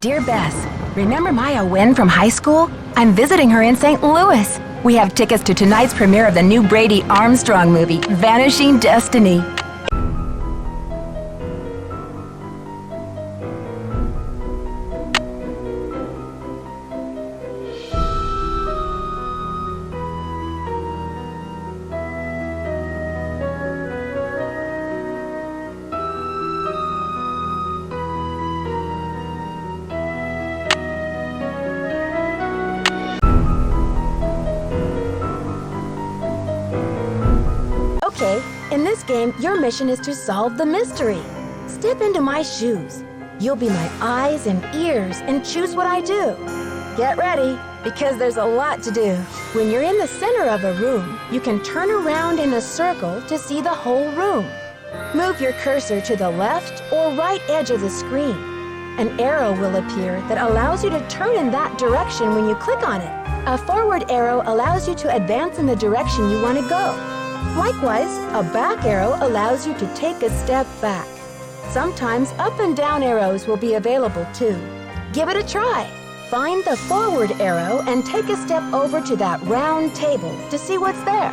Dear Bess, remember Maya Wynn from high school? I'm visiting her in St. Louis. We have tickets to tonight's premiere of the new Brady Armstrong movie, Vanishing Destiny. Okay, in this game, your mission is to solve the mystery. Step into my shoes. You'll be my eyes and ears and choose what I do. Get ready, because there's a lot to do. When you're in the center of a room, you can turn around in a circle to see the whole room. Move your cursor to the left or right edge of the screen. An arrow will appear that allows you to turn in that direction when you click on it. A forward arrow allows you to advance in the direction you want to go. Likewise, a back arrow allows you to take a step back. Sometimes up and down arrows will be available too. Give it a try. Find the forward arrow and take a step over to that round table to see what's there.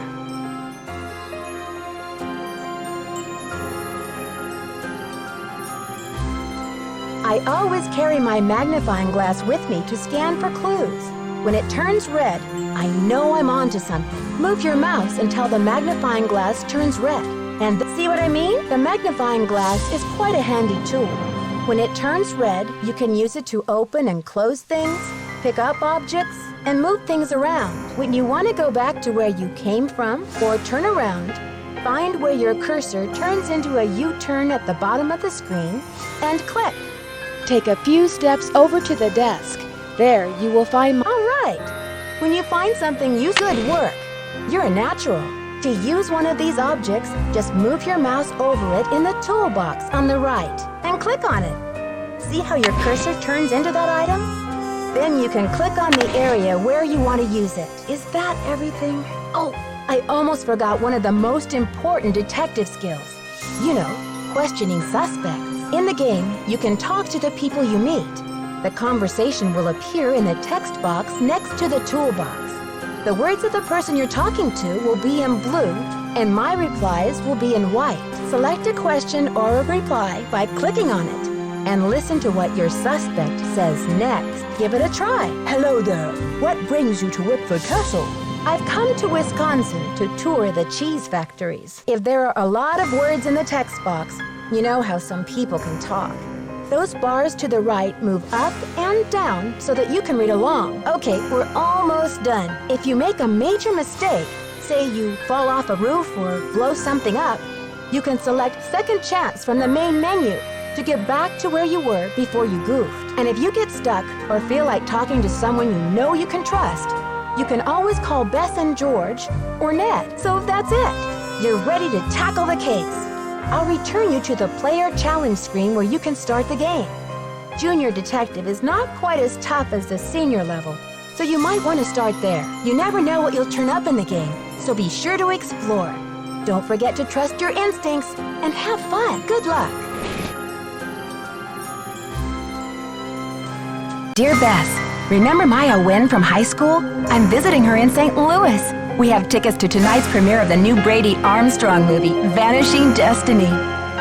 I always carry my magnifying glass with me to scan for clues. When it turns red, I know I'm onto something. Move your mouse until the magnifying glass turns red. And see what I mean? The magnifying glass is quite a handy tool. When it turns red, you can use it to open and close things, pick up objects, and move things around. When you want to go back to where you came from or turn around, find where your cursor turns into a U-turn at the bottom of the screen and click. Take a few steps over to the desk. There you will find... All right! When you find something, use good work. You're a natural. To use one of these objects, just move your mouse over it in the toolbox on the right and click on it. See how your cursor turns into that item? Then you can click on the area where you want to use it. Is that everything? Oh, I almost forgot one of the most important detective skills. You know, questioning suspects. In the game, you can talk to the people you meet. The conversation will appear in the text box next to the toolbox. The words of the person you're talking to will be in blue, and my replies will be in white. Select a question or a reply by clicking on it, and listen to what your suspect says next. Give it a try. Hello there. What brings you to Whitford Castle? I've come to Wisconsin to tour the cheese factories. If there are a lot of words in the text box, you know how some people can talk. Those bars to the right move up and down so that you can read along. Okay, we're almost done. If you make a major mistake, say you fall off a roof or blow something up, you can select Second Chance from the main menu to get back to where you were before you goofed. And if you get stuck or feel like talking to someone you know you can trust, you can always call Bess and George or Ned. So that's it. You're ready to tackle the case. I'll return you to the player challenge screen where you can start the game. Junior Detective is not quite as tough as the senior level, so you might want to start there. You never know what you'll turn up in the game, so be sure to explore. Don't forget to trust your instincts and have fun. Good luck. Dear Bess, remember Maya Wynn from high school? I'm visiting her in St. Louis. We have tickets to tonight's premiere of the new Brady Armstrong movie, Vanishing Destiny.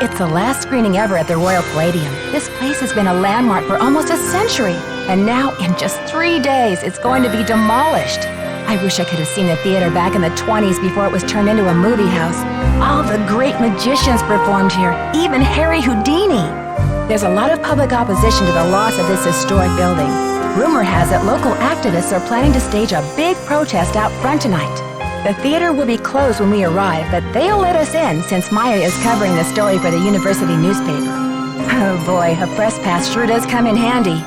It's the last screening ever at the Royal Palladium. This place has been a landmark for almost a century, and now in just 3 days, it's going to be demolished. I wish I could have seen the theater back in the 20s before it was turned into a movie house. All the great magicians performed here, even Harry Houdini. There's a lot of public opposition to the loss of this historic building. Rumor has it local activists are planning to stage a big protest out front tonight. The theater will be closed when we arrive, but they'll let us in since Maya is covering the story for the university newspaper. Oh boy, a press pass sure does come in handy.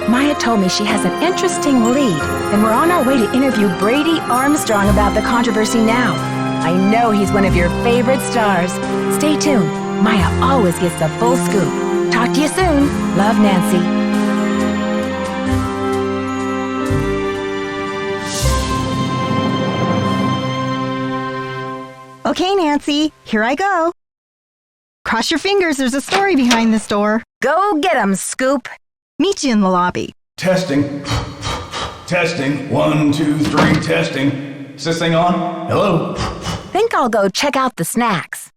Maya told me she has an interesting lead, and we're on our way to interview Brady Armstrong about the controversy now. I know he's one of your favorite stars. Stay tuned. Maya always gets the full scoop. Talk to you soon. Love, Nancy. Okay, Nancy, here I go. Cross your fingers, there's a story behind this door. Go get 'em, Scoop. Meet you in the lobby. Testing. Testing. 1, 2, 3, testing. Is this thing on? Hello? Think I'll go check out the snacks.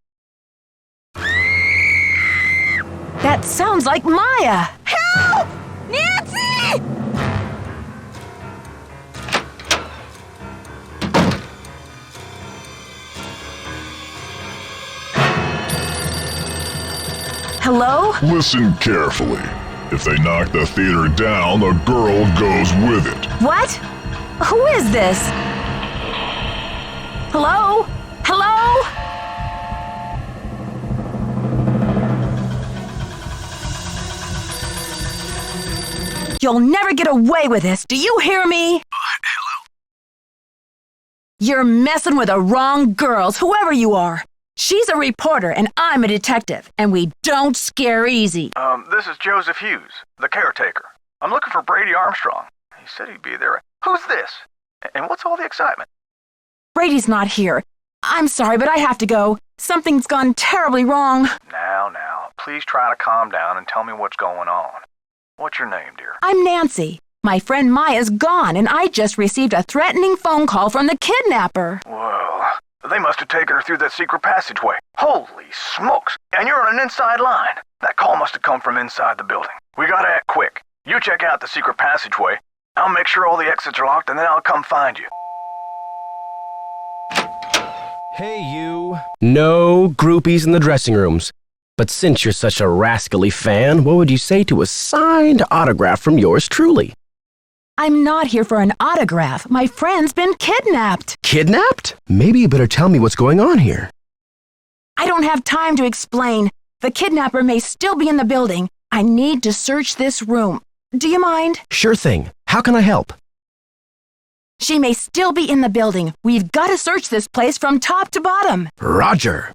That sounds like Maya. Help! Nancy! Hello? Listen carefully. If they knock the theater down, the girl goes with it. What? Who is this? Hello? Hello? You'll never get away with this. Do you hear me? Hello? You're messing with the wrong girls, whoever you are. She's a reporter and I'm a detective, and we don't scare easy. This is Joseph Hughes, the caretaker. I'm looking for Brady Armstrong. He said he'd be there. Who's this? And what's all the excitement? Brady's not here. I'm sorry, but I have to go. Something's gone terribly wrong. Now, please try to calm down and tell me what's going on. What's your name, dear? I'm Nancy. My friend Maya's gone, and I just received a threatening phone call from the kidnapper. Well, they must have taken her through that secret passageway. Holy smokes! And you're on an inside line. That call must have come from inside the building. We gotta act quick. You check out the secret passageway. I'll make sure all the exits are locked, and then I'll come find you. Hey, you. No groupies in the dressing rooms. But since you're such a rascally fan, what would you say to a signed autograph from yours truly? I'm not here for an autograph. My friend's been kidnapped. Kidnapped? Maybe you better tell me what's going on here. I don't have time to explain. The kidnapper may still be in the building. I need to search this room. Do you mind? Sure thing. How can I help? She may still be in the building. We've got to search this place from top to bottom. Roger.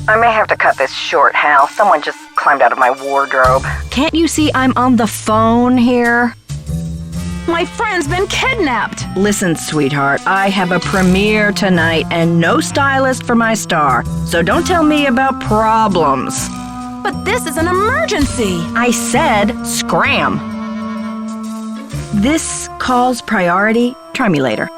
I may have to cut this short, Hal. Someone just climbed out of my wardrobe. Can't you see I'm on the phone here? My friend's been kidnapped. Listen, sweetheart, I have a premiere tonight and no stylist for my star, so don't tell me about problems. But this is an emergency. I said scram. This call's priority. Try me later.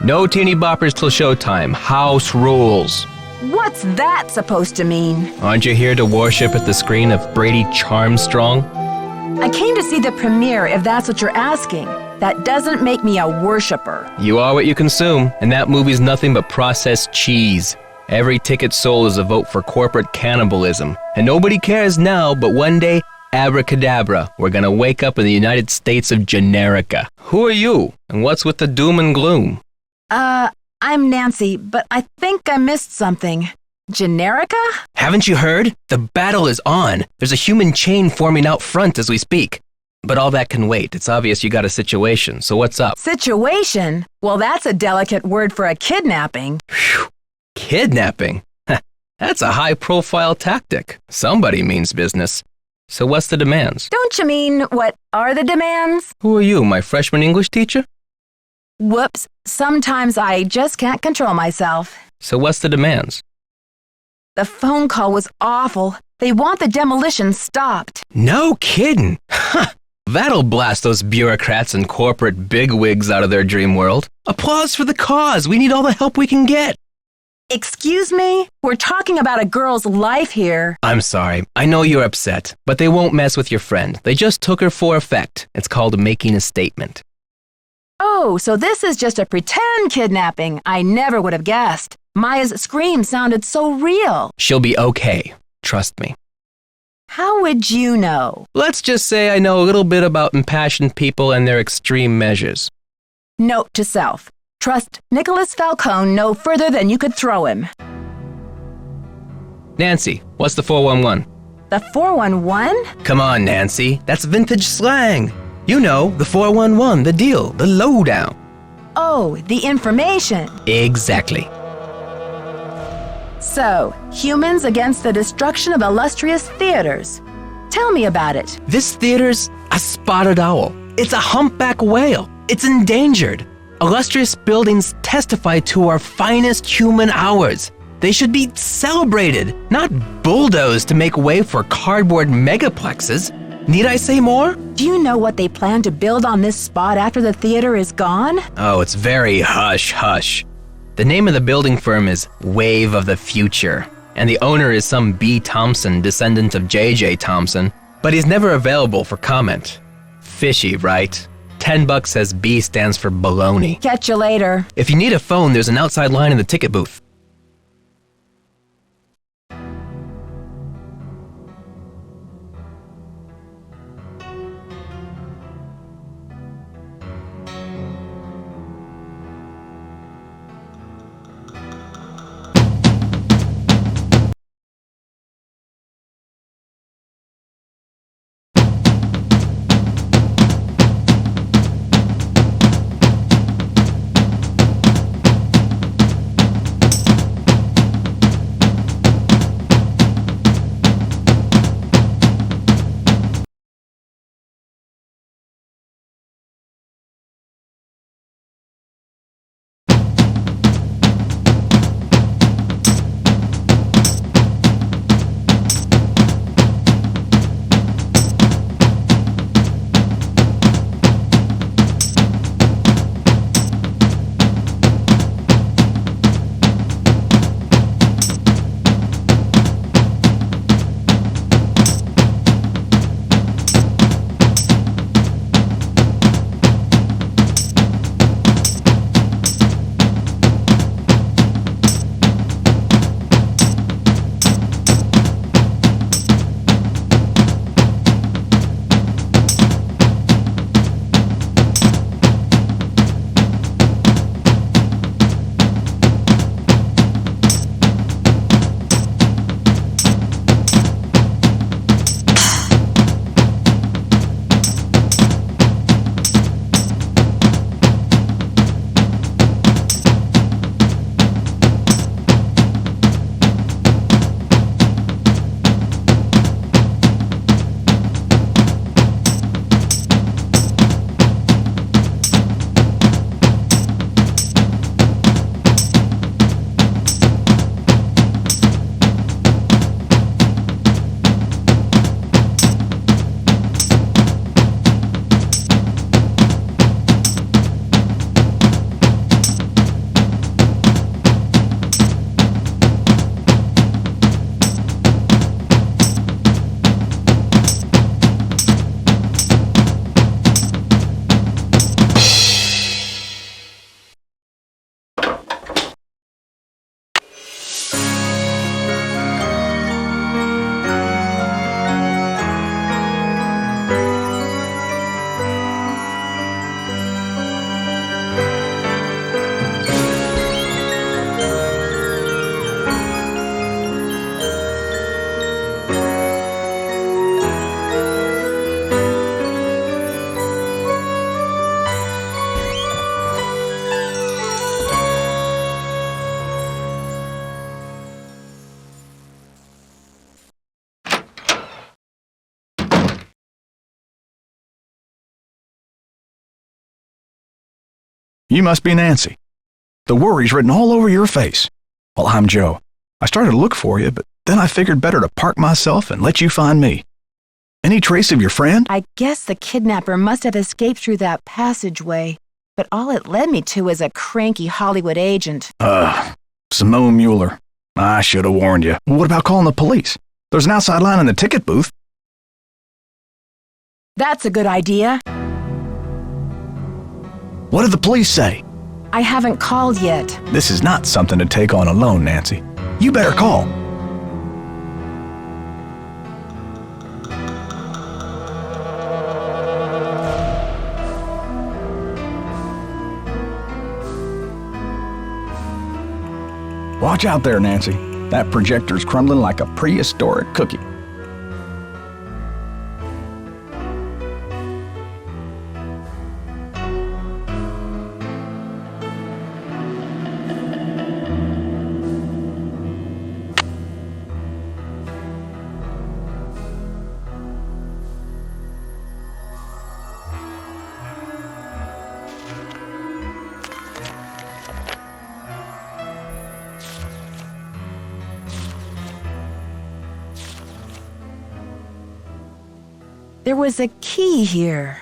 No teeny boppers till showtime. House rules. What's that supposed to mean? Aren't you here to worship at the screen of Brady Charmstrong? I came to see the premiere if that's what you're asking. That doesn't make me a worshiper. You are what you consume, and that movie's nothing but processed cheese. Every ticket sold is a vote for corporate cannibalism. And nobody cares now, but one day, abracadabra, we're gonna wake up in the United States of Generica. Who are you? And what's with the doom and gloom? I'm Nancy, but I think I missed something. Generica? Haven't you heard? The battle is on. There's a human chain forming out front as we speak. But all that can wait. It's obvious you got a situation, so what's up? Situation? Well, that's a delicate word for a kidnapping. Phew. Kidnapping? That's a high-profile tactic. Somebody means business. So what's the demands? Don't you mean, what are the demands? Who are you, my freshman English teacher? Whoops, sometimes I just can't control myself. So what's the demands? The phone call was awful. They want the demolition stopped. No kidding. That'll blast those bureaucrats and corporate bigwigs out of their dream world. Applause for the cause. We need all the help we can get. Excuse me? We're talking about a girl's life here. I'm sorry. I know you're upset, but they won't mess with your friend. They just took her for effect. It's called making a statement. Oh, so this is just a pretend kidnapping. I never would have guessed. Maya's scream sounded so real. She'll be okay. Trust me. How would you know? Let's just say I know a little bit about impassioned people and their extreme measures. Note to self. Trust Nicholas Falcone no further than you could throw him. Nancy, what's the 411? The 411? Come on, Nancy. That's vintage slang. You know, the 411, the deal, the lowdown. Oh, the information. Exactly. So, humans against the destruction of illustrious theaters. Tell me about it. This theater's a spotted owl. It's a humpback whale. It's endangered. Illustrious buildings testify to our finest human hours. They should be celebrated, not bulldozed to make way for cardboard megaplexes. Need I say more? Do you know what they plan to build on this spot after the theater is gone? Oh, it's very hush-hush. The name of the building firm is Wave of the Future, and the owner is some B. Thompson, descendant of J.J. Thompson, but he's never available for comment. Fishy, right? $10 says B stands for baloney. Catch you later. If you need a phone, there's an outside line in the ticket booth. You must be Nancy. The worry's written all over your face. Well, I'm Joe. I started to look for you, but then I figured better to park myself and let you find me. Any trace of your friend? I guess the kidnapper must have escaped through that passageway, but all it led me to is a cranky Hollywood agent. Simone Mueller. I should have warned you. What about calling the police? There's an outside line in the ticket booth. That's a good idea. What did the police say? I haven't called yet. This is not something to take on alone, Nancy. You better call. Watch out there, Nancy. That projector's crumbling like a prehistoric cookie. There was a key here.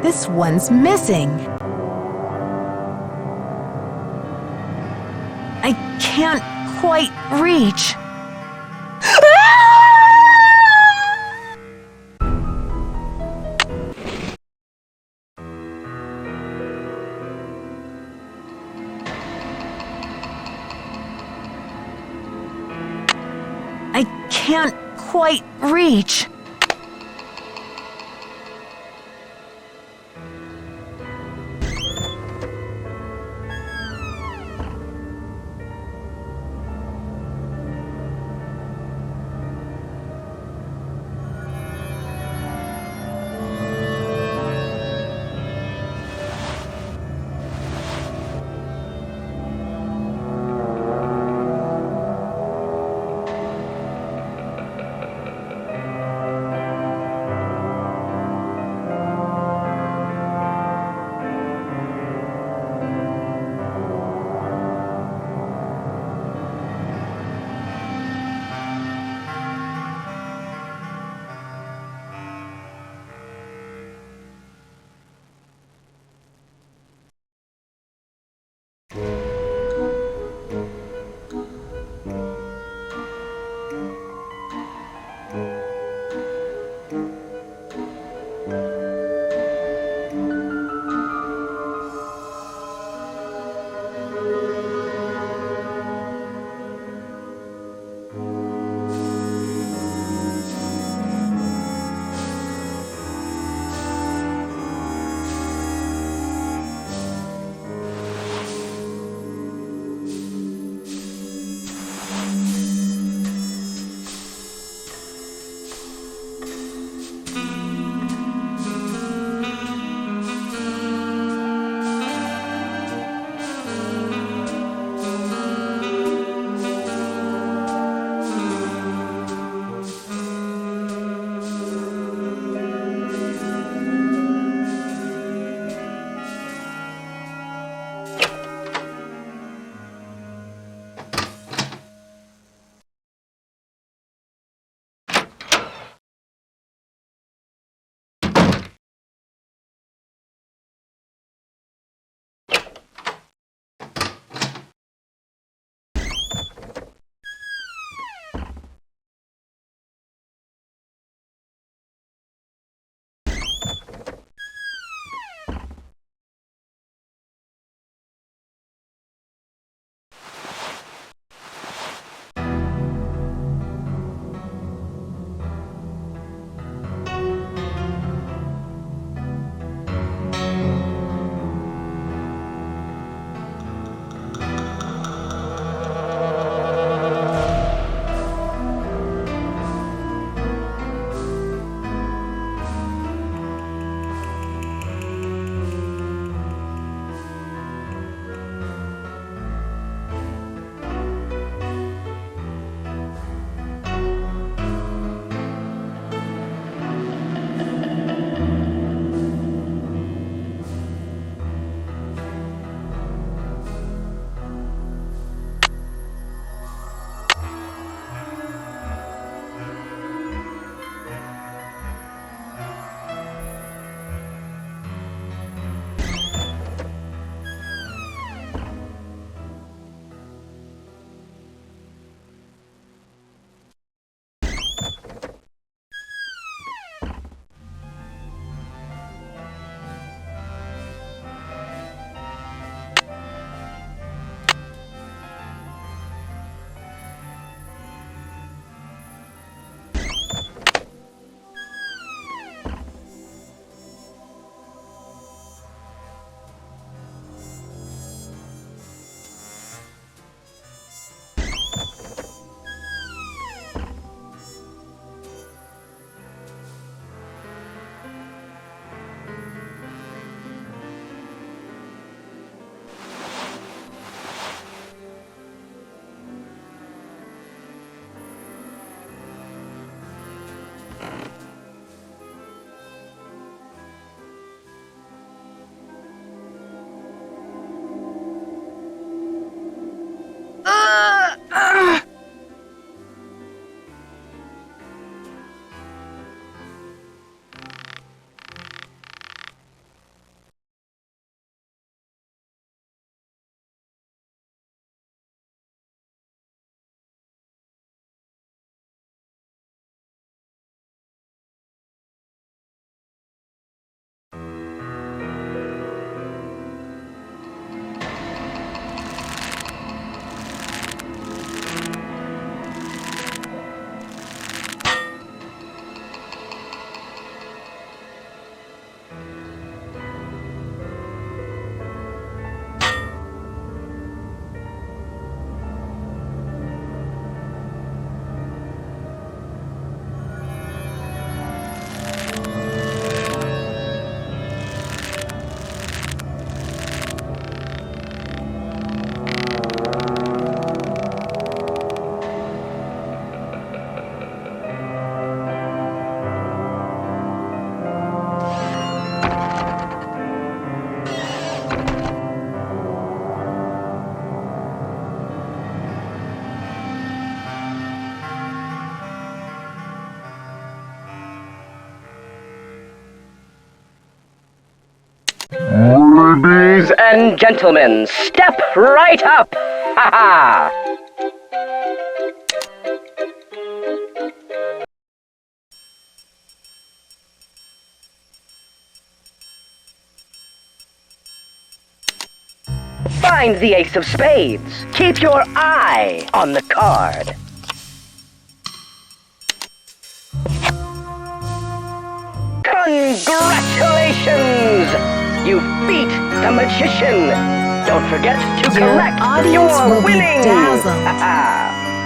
This one's missing. I can't quite reach. I can't quite reach. and gentlemen, step right up! Ha ha! Find the ace of spades. Keep your eye on the card. Congratulations! You beat the magician. Don't forget to Your collect audience your will be winnings. dazzled.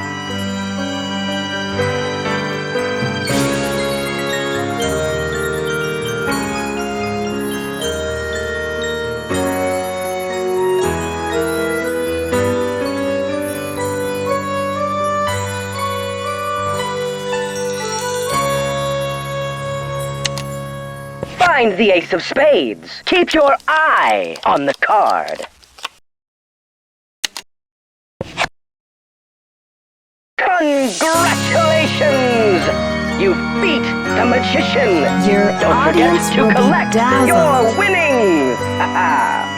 Find the ace of spades. Keep your eye on the card. Congratulations! You beat the magician. Your Don't audience forget to will be collect dazzled. your winnings. Ha ha!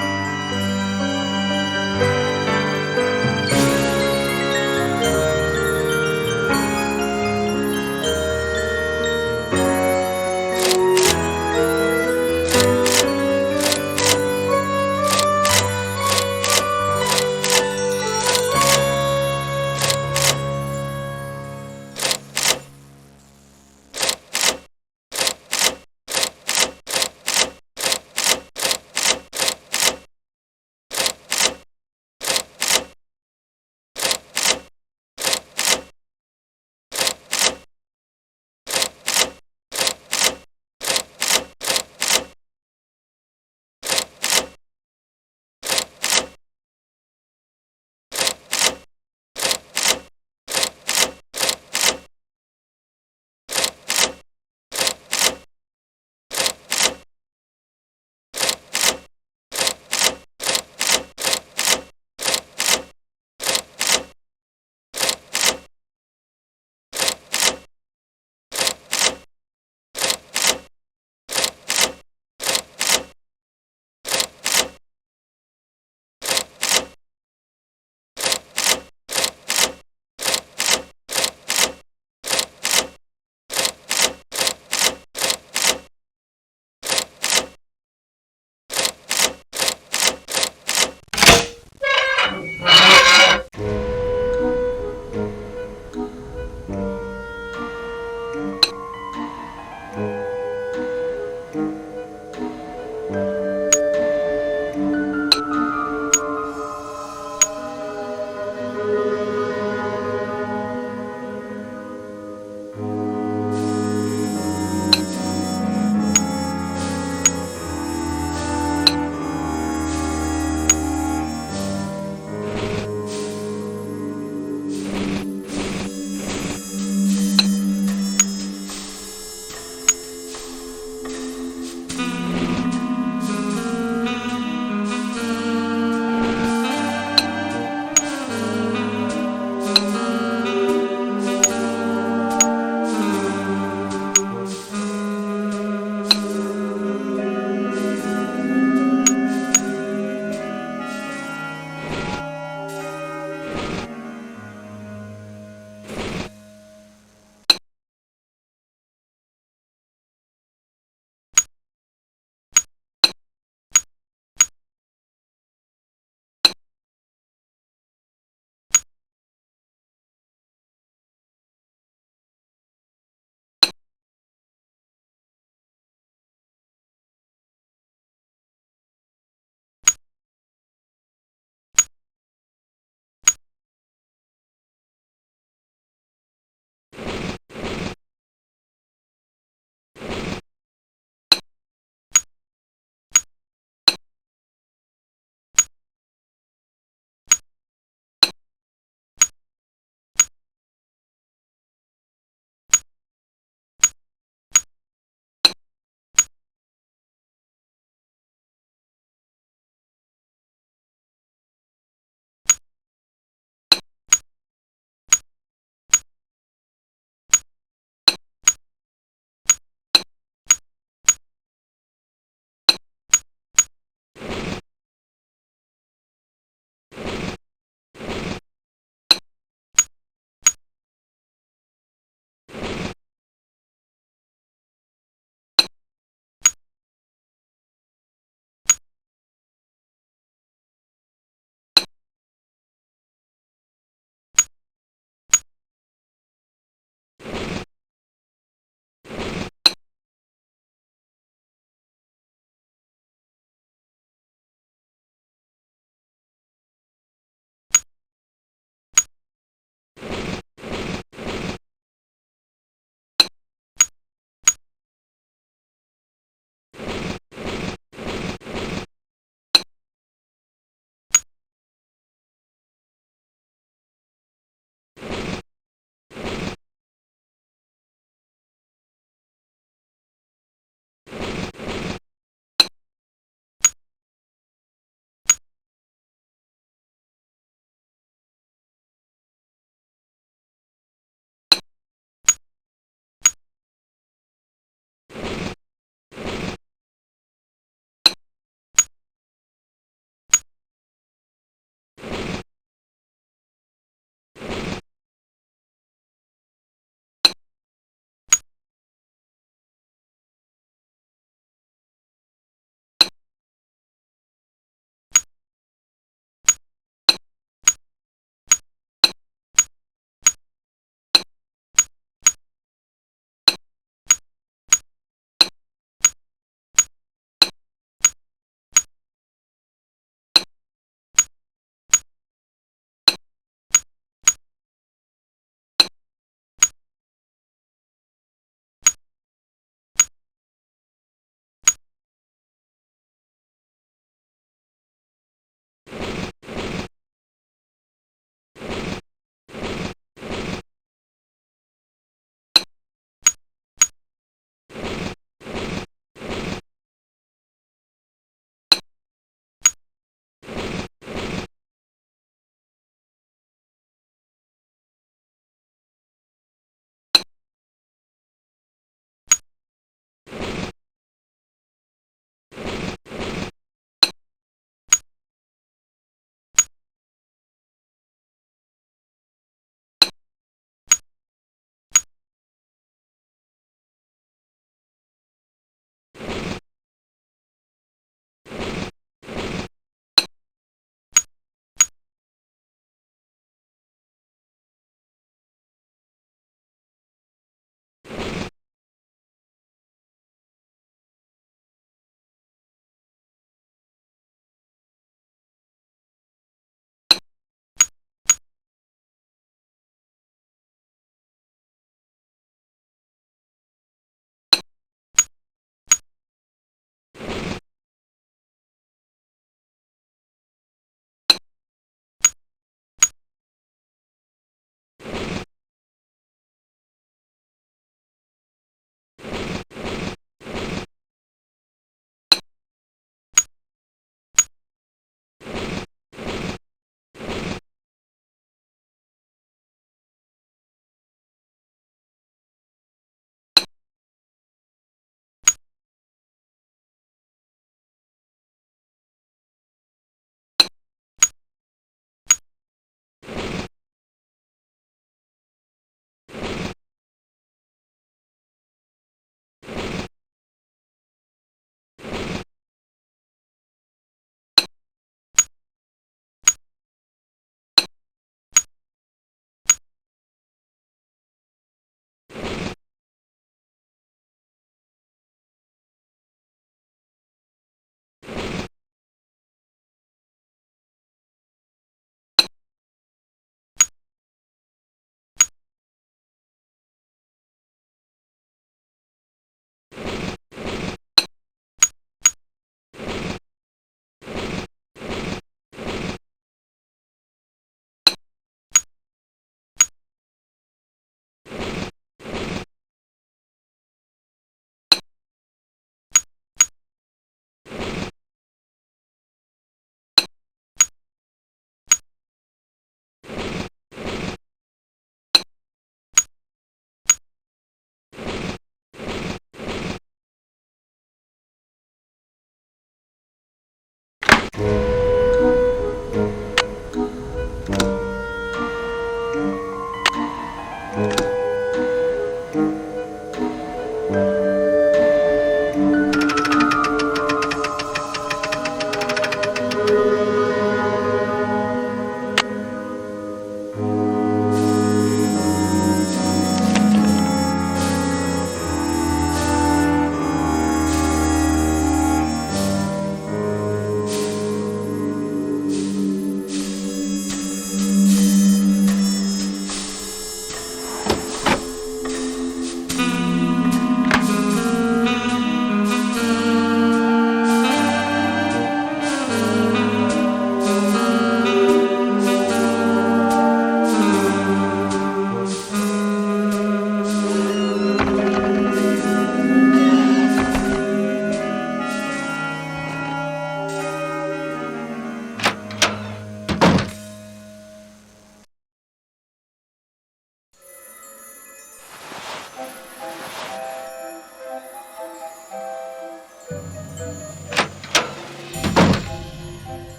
St.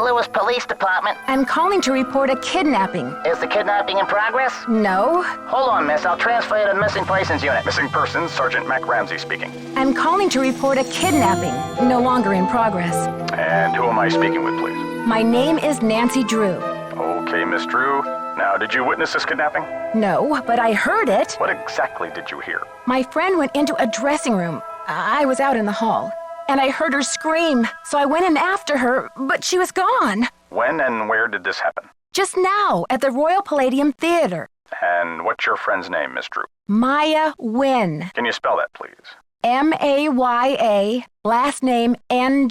Louis Police Department. I'm calling to report a kidnapping. Is the kidnapping in progress? No. Hold on, miss. I'll transfer you to the Missing Persons Unit. Missing persons, Sergeant Mac Ramsey speaking. I'm calling to report a kidnapping. No longer in progress. And who am I speaking with, please? My name is Nancy Drew. Okay, Miss Drew. Now, did you witness this kidnapping? No, but I heard it. What exactly did you hear? My friend went into a dressing room. I was out in the hall. And I heard her scream, so I went in after her, but she was gone. When and where did this happen? Just now, at the Royal Palladium Theater. And what's your friend's name, Miss Drew? Maya Nguyen. Can you spell that, please? Maya, last name Nguyen.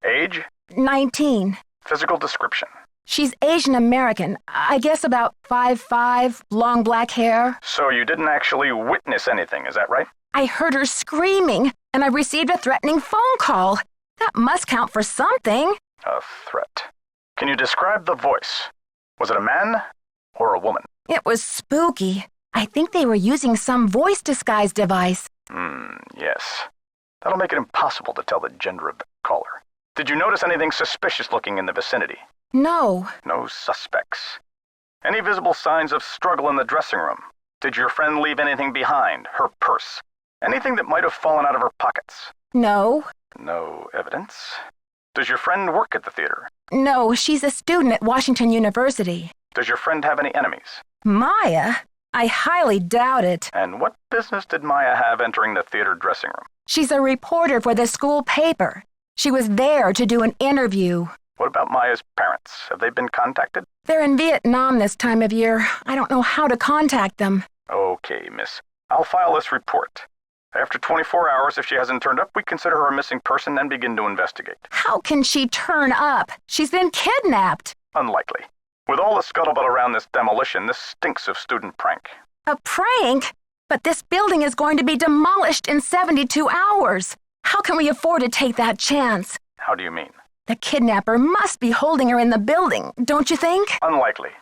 Age? 19. Physical description? She's Asian American. I guess about 5'5", long black hair. So you didn't actually witness anything, is that right? I heard her screaming, and I received a threatening phone call. That must count for something. A threat. Can you describe the voice? Was it a man or a woman? It was spooky. I think they were using some voice disguise device. Yes. That'll make it impossible to tell the gender of the caller. Did you notice anything suspicious looking in the vicinity? No. No suspects. Any visible signs of struggle in the dressing room? Did your friend leave anything behind? Her purse? Anything that might have fallen out of her pockets? No. No evidence. Does your friend work at the theater? No, she's a student at Washington University. Does your friend have any enemies? Maya? I highly doubt it. And what business did Maya have entering the theater dressing room? She's a reporter for the school paper. She was there to do an interview. What about Maya's parents? Have they been contacted? They're in Vietnam this time of year. I don't know how to contact them. Okay, miss. I'll file this report. After 24 hours, if she hasn't turned up, we consider her a missing person and begin to investigate. How can she turn up? She's been kidnapped. Unlikely. With all the scuttlebutt around this demolition, this stinks of student prank. A prank? But this building is going to be demolished in 72 hours. How can we afford to take that chance? How do you mean? The kidnapper must be holding her in the building, don't you think? Unlikely.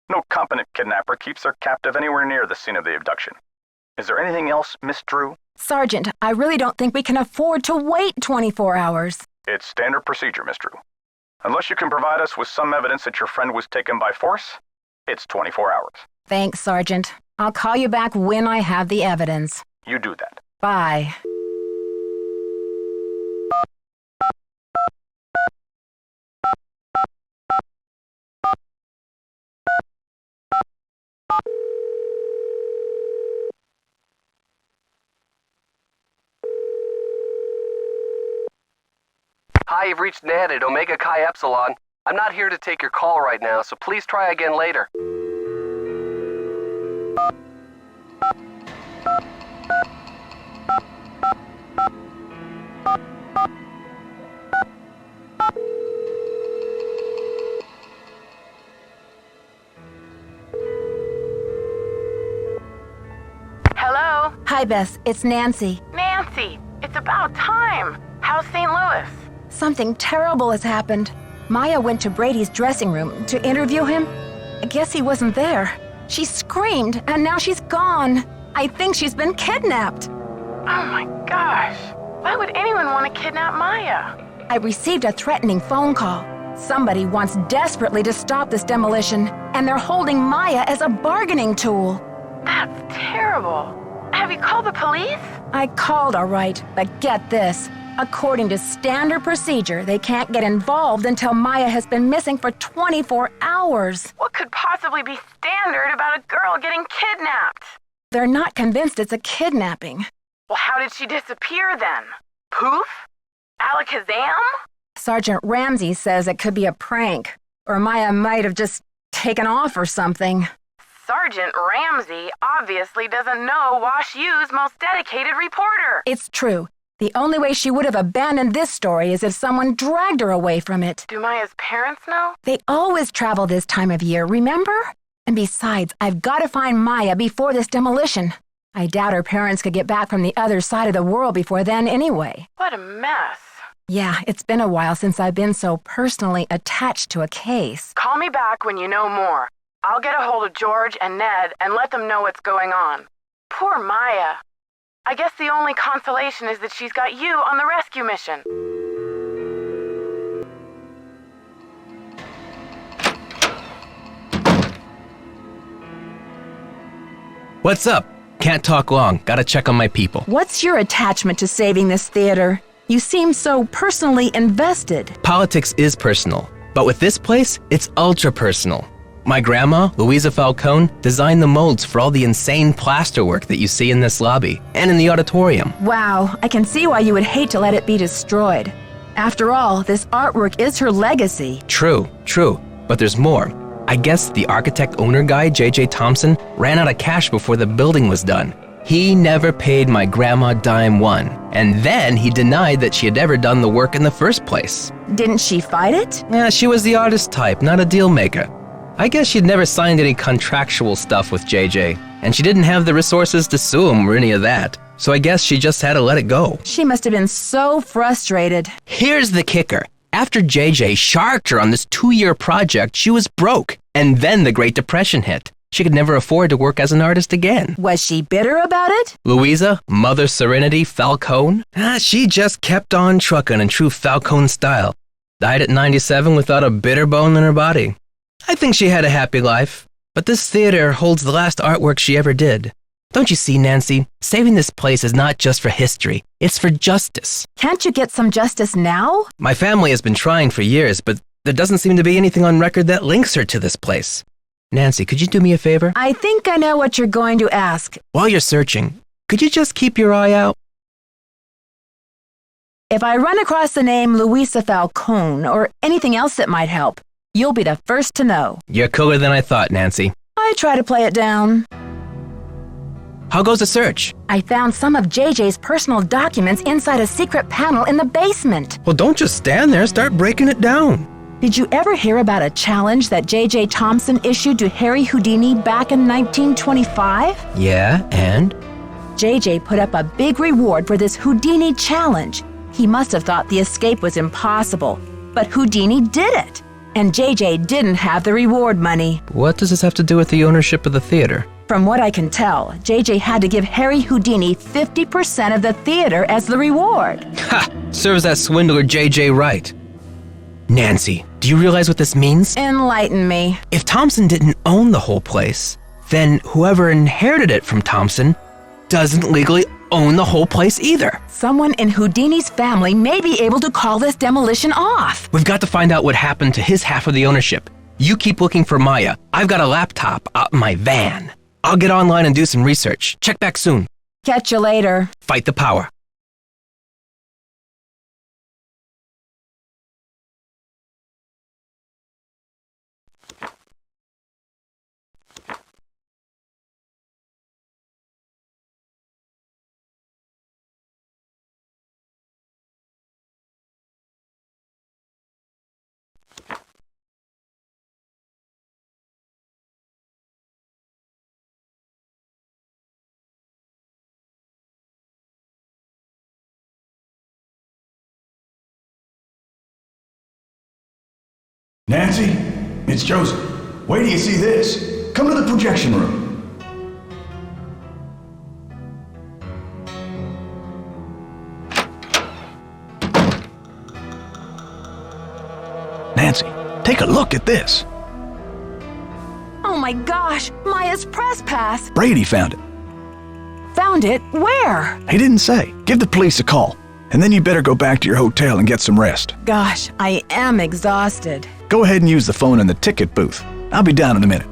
No competent kidnapper keeps their captive anywhere near the scene of the abduction. Is there anything else, Miss Drew? Sergeant, I really don't think we can afford to wait 24 hours. It's standard procedure, Miss Drew. Unless you can provide us with some evidence that your friend was taken by force, it's 24 hours. Thanks, Sergeant. I'll call you back when I have the evidence. You do that. Bye. Hi, you've reached Ned at Omega Chi Epsilon. I'm not here to take your call right now, so please try again later. Hi, Bess. It's Nancy. Nancy, it's about time. How's St. Louis? Something terrible has happened. Maya went to Brady's dressing room to interview him. I guess he wasn't there. She screamed, and now she's gone. I think she's been kidnapped. Oh my gosh. Why would anyone want to kidnap Maya? I received a threatening phone call. Somebody wants desperately to stop this demolition, and they're holding Maya as a bargaining tool. That's terrible. Have you called the police? I called, all right, but get this. According to standard procedure, they can't get involved until Maya has been missing for 24 hours. What could possibly be standard about a girl getting kidnapped? They're not convinced it's a kidnapping. Well, how did she disappear then? Poof? Alakazam? Sergeant Ramsey says it could be a prank, or Maya might have just taken off or something. Sergeant Ramsey obviously doesn't know Wash U's most dedicated reporter. It's true. The only way she would have abandoned this story is if someone dragged her away from it. Do Maya's parents know? They always travel this time of year, remember? And besides, I've got to find Maya before this demolition. I doubt her parents could get back from the other side of the world before then anyway. What a mess. Yeah, it's been a while since I've been so personally attached to a case. Call me back when you know more. I'll get a hold of George and Ned and let them know what's going on. Poor Maya. I guess the only consolation is that she's got you on the rescue mission. What's up? Can't talk long. Gotta check on my people. What's your attachment to saving this theater? You seem so personally invested. Politics is personal, but with this place, it's ultra personal. My grandma, Louisa Falcone, designed the molds for all the insane plasterwork that you see in this lobby and in the auditorium. Wow, I can see why you would hate to let it be destroyed. After all, this artwork is her legacy. True, but there's more. I guess the architect-owner guy, J.J. Thompson, ran out of cash before the building was done. He never paid my grandma dime one, and then he denied that she had ever done the work in the first place. Didn't she fight it? Yeah, she was the artist type, not a deal maker. I guess she'd never signed any contractual stuff with JJ, and she didn't have the resources to sue him or any of that, so I guess she just had to let it go. She must have been so frustrated. Here's the kicker. After JJ sharked her on this 2-year project, she was broke, and then the Great Depression hit. She could never afford to work as an artist again. Was she bitter about it? Louisa, Mother Serenity Falcone? She just kept on trucking in true Falcone style. Died at 97 without a bitter bone in her body. I think she had a happy life, but this theater holds the last artwork she ever did. Don't you see, Nancy? Saving this place is not just for history, it's for justice. Can't you get some justice now? My family has been trying for years, but there doesn't seem to be anything on record that links her to this place. Nancy, could you do me a favor? I think I know what you're going to ask. While you're searching, could you just keep your eye out? If I run across the name Louisa Falcone or anything else that might help, you'll be the first to know. You're cooler than I thought, Nancy. I try to play it down. How goes the search? I found some of JJ's personal documents inside a secret panel in the basement. Well, don't just stand there, start breaking it down. Did you ever hear about a challenge that J.J. Thompson issued to Harry Houdini back in 1925? Yeah, and? J.J. put up a big reward for this Houdini challenge. He must have thought the escape was impossible, but Houdini did it. And J.J. didn't have the reward money. What does this have to do with the ownership of the theater? From what I can tell, J.J. had to give Harry Houdini 50% of the theater as the reward. Ha! Serves that swindler J.J. right. Nancy, do you realize what this means? Enlighten me. If Thompson didn't own the whole place, then whoever inherited it from Thompson doesn't legally own the whole place either. Someone in Houdini's family may be able to call this demolition off. We've got to find out what happened to his half of the ownership. You keep looking for Maya. I've got a laptop out in my van. I'll get online and do some research. Check back soon. Catch you later. Fight the power. Nancy, it's Joseph. Wait till you see this. Come to the projection room. Nancy, take a look at this. Oh my gosh, Maya's press pass. Brady found it. Found it? Where? He didn't say. Give the police a call. And then you better go back to your hotel and get some rest. Gosh, I am exhausted. Go ahead and use the phone in the ticket booth. I'll be down in a minute.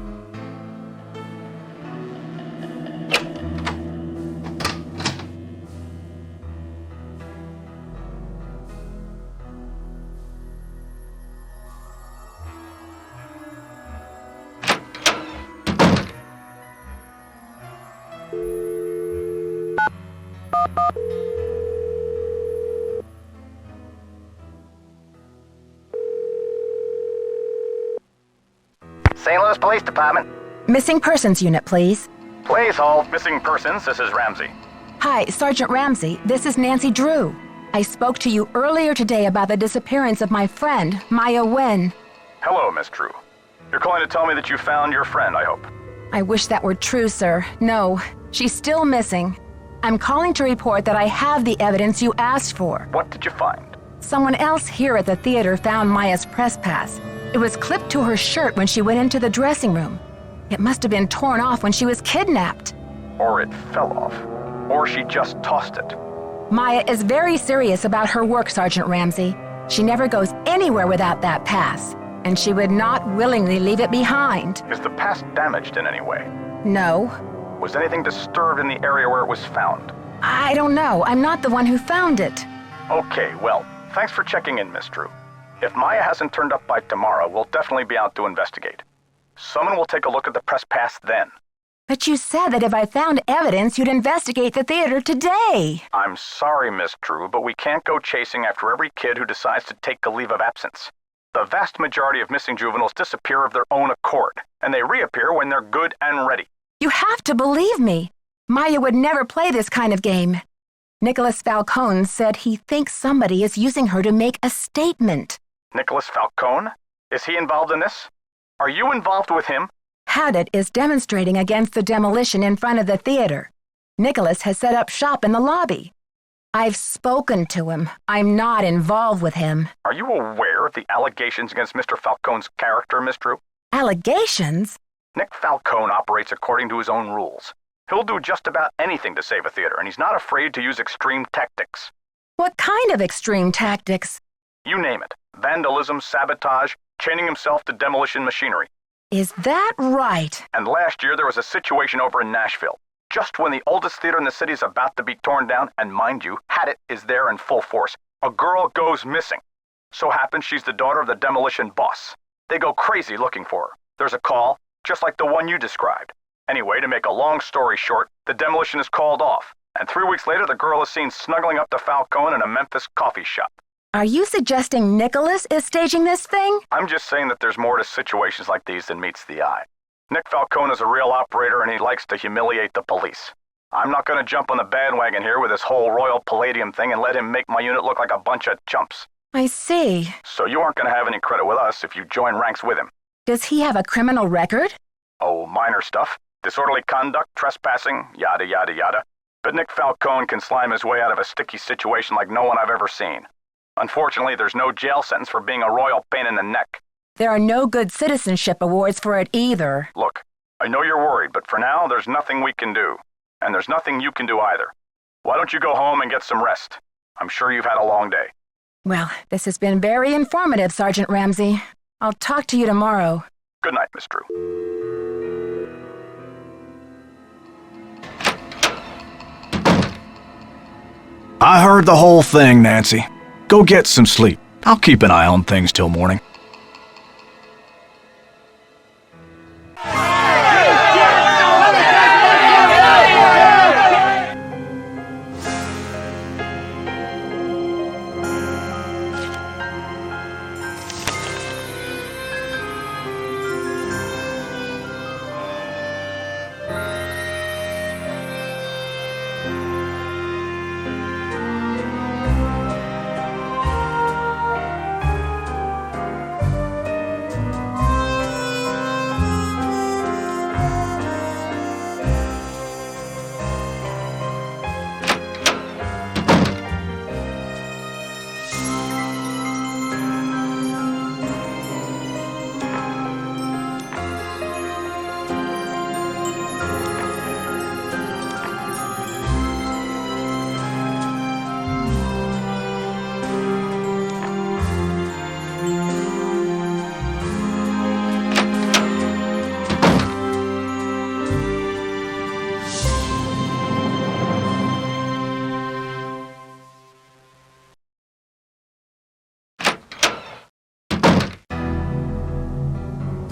St. Louis Police Department. Missing persons unit, please. Please hold. Missing persons, this is Ramsey. Hi, Sergeant Ramsey. This is Nancy Drew. I spoke to you earlier today about the disappearance of my friend, Maya Wen. Hello, Miss Drew. You're calling to tell me that you found your friend, I hope. I wish that were true, sir. No, she's still missing. I'm calling to report that I have the evidence you asked for. What did you find? Someone else here at the theater found Maya's press pass. It was clipped to her shirt when she went into the dressing room. It must have been torn off when she was kidnapped. Or it fell off. Or she just tossed it. Maya is very serious about her work, Sergeant Ramsey. She never goes anywhere without that pass, and she would not willingly leave it behind. Is the pass damaged in any way? No. Was anything disturbed in the area where it was found? I don't know. I'm not the one who found it. Okay, well, thanks for checking in, Miss Drew. If Maya hasn't turned up by tomorrow, we'll definitely be out to investigate. Someone will take a look at the press pass then. But you said that if I found evidence, you'd investigate the theater today. I'm sorry, Miss Drew, but we can't go chasing after every kid who decides to take a leave of absence. The vast majority of missing juveniles disappear of their own accord, and they reappear when they're good and ready. You have to believe me. Maya would never play this kind of game. Nicholas Falcone said he thinks somebody is using her to make a statement. Nicholas Falcone? Is he involved in this? Are you involved with him? Haddett is demonstrating against the demolition in front of the theater. Nicholas has set up shop in the lobby. I've spoken to him. I'm not involved with him. Are you aware of the allegations against Mr. Falcone's character, Miss Drew? Allegations? Nick Falcone operates according to his own rules. He'll do just about anything to save a theater, and he's not afraid to use extreme tactics. What kind of extreme tactics? You name it. Vandalism, sabotage, chaining himself to demolition machinery. Is that right? And last year there was a situation over in Nashville. Just when the oldest theater in the city is about to be torn down, and mind you, Haddett is there in full force, a girl goes missing. So happens she's the daughter of the demolition boss. They go crazy looking for her. There's a call, just like the one you described. Anyway, to make a long story short, the demolition is called off, and 3 weeks later the girl is seen snuggling up to Falcone in a Memphis coffee shop. Are you suggesting Nicholas is staging this thing? I'm just saying that there's more to situations like these than meets the eye. Nick Falcone is a real operator and he likes to humiliate the police. I'm not going to jump on the bandwagon here with this whole Royal Palladium thing and let him make my unit look like a bunch of chumps. I see. So you aren't going to have any credit with us if you join ranks with him. Does he have a criminal record? Oh, minor stuff. Disorderly conduct, trespassing, yada yada yada. But Nick Falcone can slime his way out of a sticky situation like no one I've ever seen. Unfortunately, there's no jail sentence for being a royal pain in the neck. There are no good citizenship awards for it either. Look, I know you're worried, but for now, there's nothing we can do. And there's nothing you can do either. Why don't you go home and get some rest? I'm sure you've had a long day. Well, this has been very informative, Sergeant Ramsey. I'll talk to you tomorrow. Good night, Miss Drew. I heard the whole thing, Nancy. Go get some sleep. I'll keep an eye on things till morning.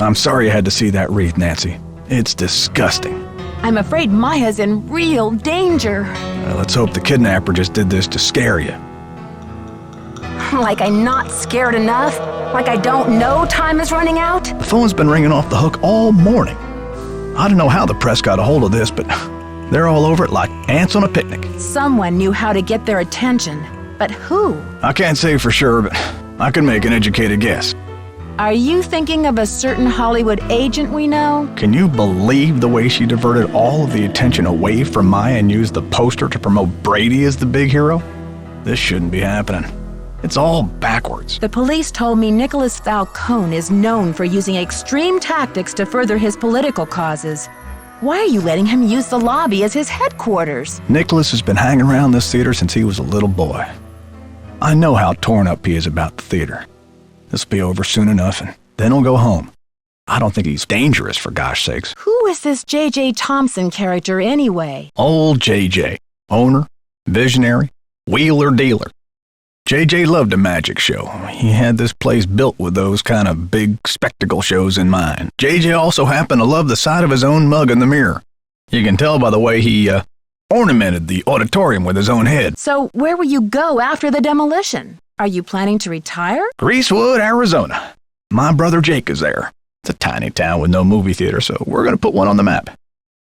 I'm sorry you had to see that wreath, Nancy. It's disgusting. I'm afraid Maya's in real danger. Let's hope the kidnapper just did this to scare you. Like I'm not scared enough? Like I don't know time is running out? The phone's been ringing off the hook all morning. I don't know how the press got a hold of this, but they're all over it like ants on a picnic. Someone knew how to get their attention, but who? I can't say for sure, but I can make an educated guess. Are you thinking of a certain Hollywood agent we know? Can you believe the way she diverted all of the attention away from Maya and used the poster to promote Brady as the big hero? This shouldn't be happening. It's all backwards. The police told me Nicholas Falcone is known for using extreme tactics to further his political causes. Why are you letting him use the lobby as his headquarters? Nicholas has been hanging around this theater since he was a little boy. I know how torn up he is about the theater. This will be over soon enough, and then he'll go home. I don't think he's dangerous, for gosh sakes. Who is this J.J. Thompson character anyway? Old J.J. Owner, visionary, wheeler dealer. J.J. loved a magic show. He had this place built with those kind of big spectacle shows in mind. J.J. also happened to love the sight of his own mug in the mirror. You can tell by the way he ornamented the auditorium with his own head. So where will you go after the demolition? Are you planning to retire? Greasewood, Arizona. My brother Jake is there. It's a tiny town with no movie theater, so we're going to put one on the map.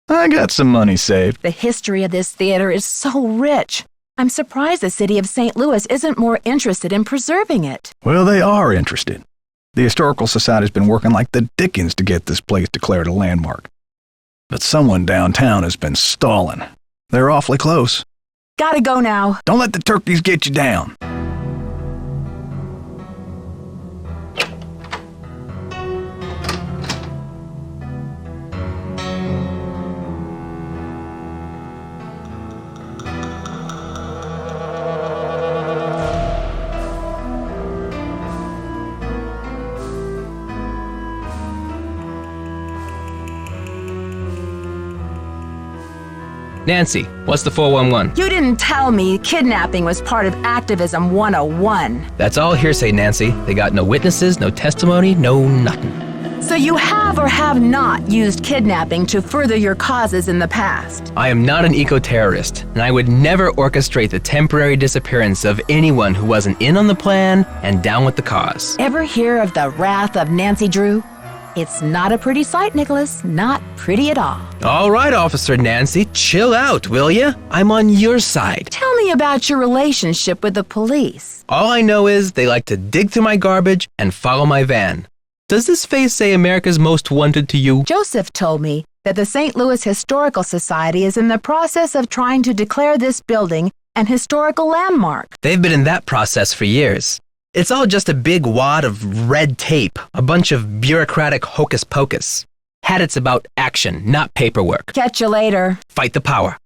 I got some money saved. The history of this theater is so rich. I'm surprised the city of St. Louis isn't more interested in preserving it. Well, they are interested. The Historical Society's been working like the dickens to get this place declared a landmark. But someone downtown has been stalling. They're awfully close. Gotta go now. Don't let the turkeys get you down. Nancy, what's the 411? You didn't tell me kidnapping was part of Activism 101. That's all hearsay, Nancy. They got no witnesses, no testimony, no nothing. So you have or have not used kidnapping to further your causes in the past? I am not an eco-terrorist, and I would never orchestrate the temporary disappearance of anyone who wasn't in on the plan and down with the cause. Ever hear of the wrath of Nancy Drew? It's not a pretty sight, Nicholas. Not pretty at all. All right, Officer Nancy, chill out, will ya? I'm on your side. Tell me about your relationship with the police. All I know is they like to dig through my garbage and follow my van. Does this face say America's Most Wanted to you? Joseph told me that the St. Louis Historical Society is in the process of trying to declare this building an historical landmark. They've been in that process for years. It's all just a big wad of red tape, a bunch of bureaucratic hocus pocus. Had it's about action, not paperwork. Catch you later. Fight the power.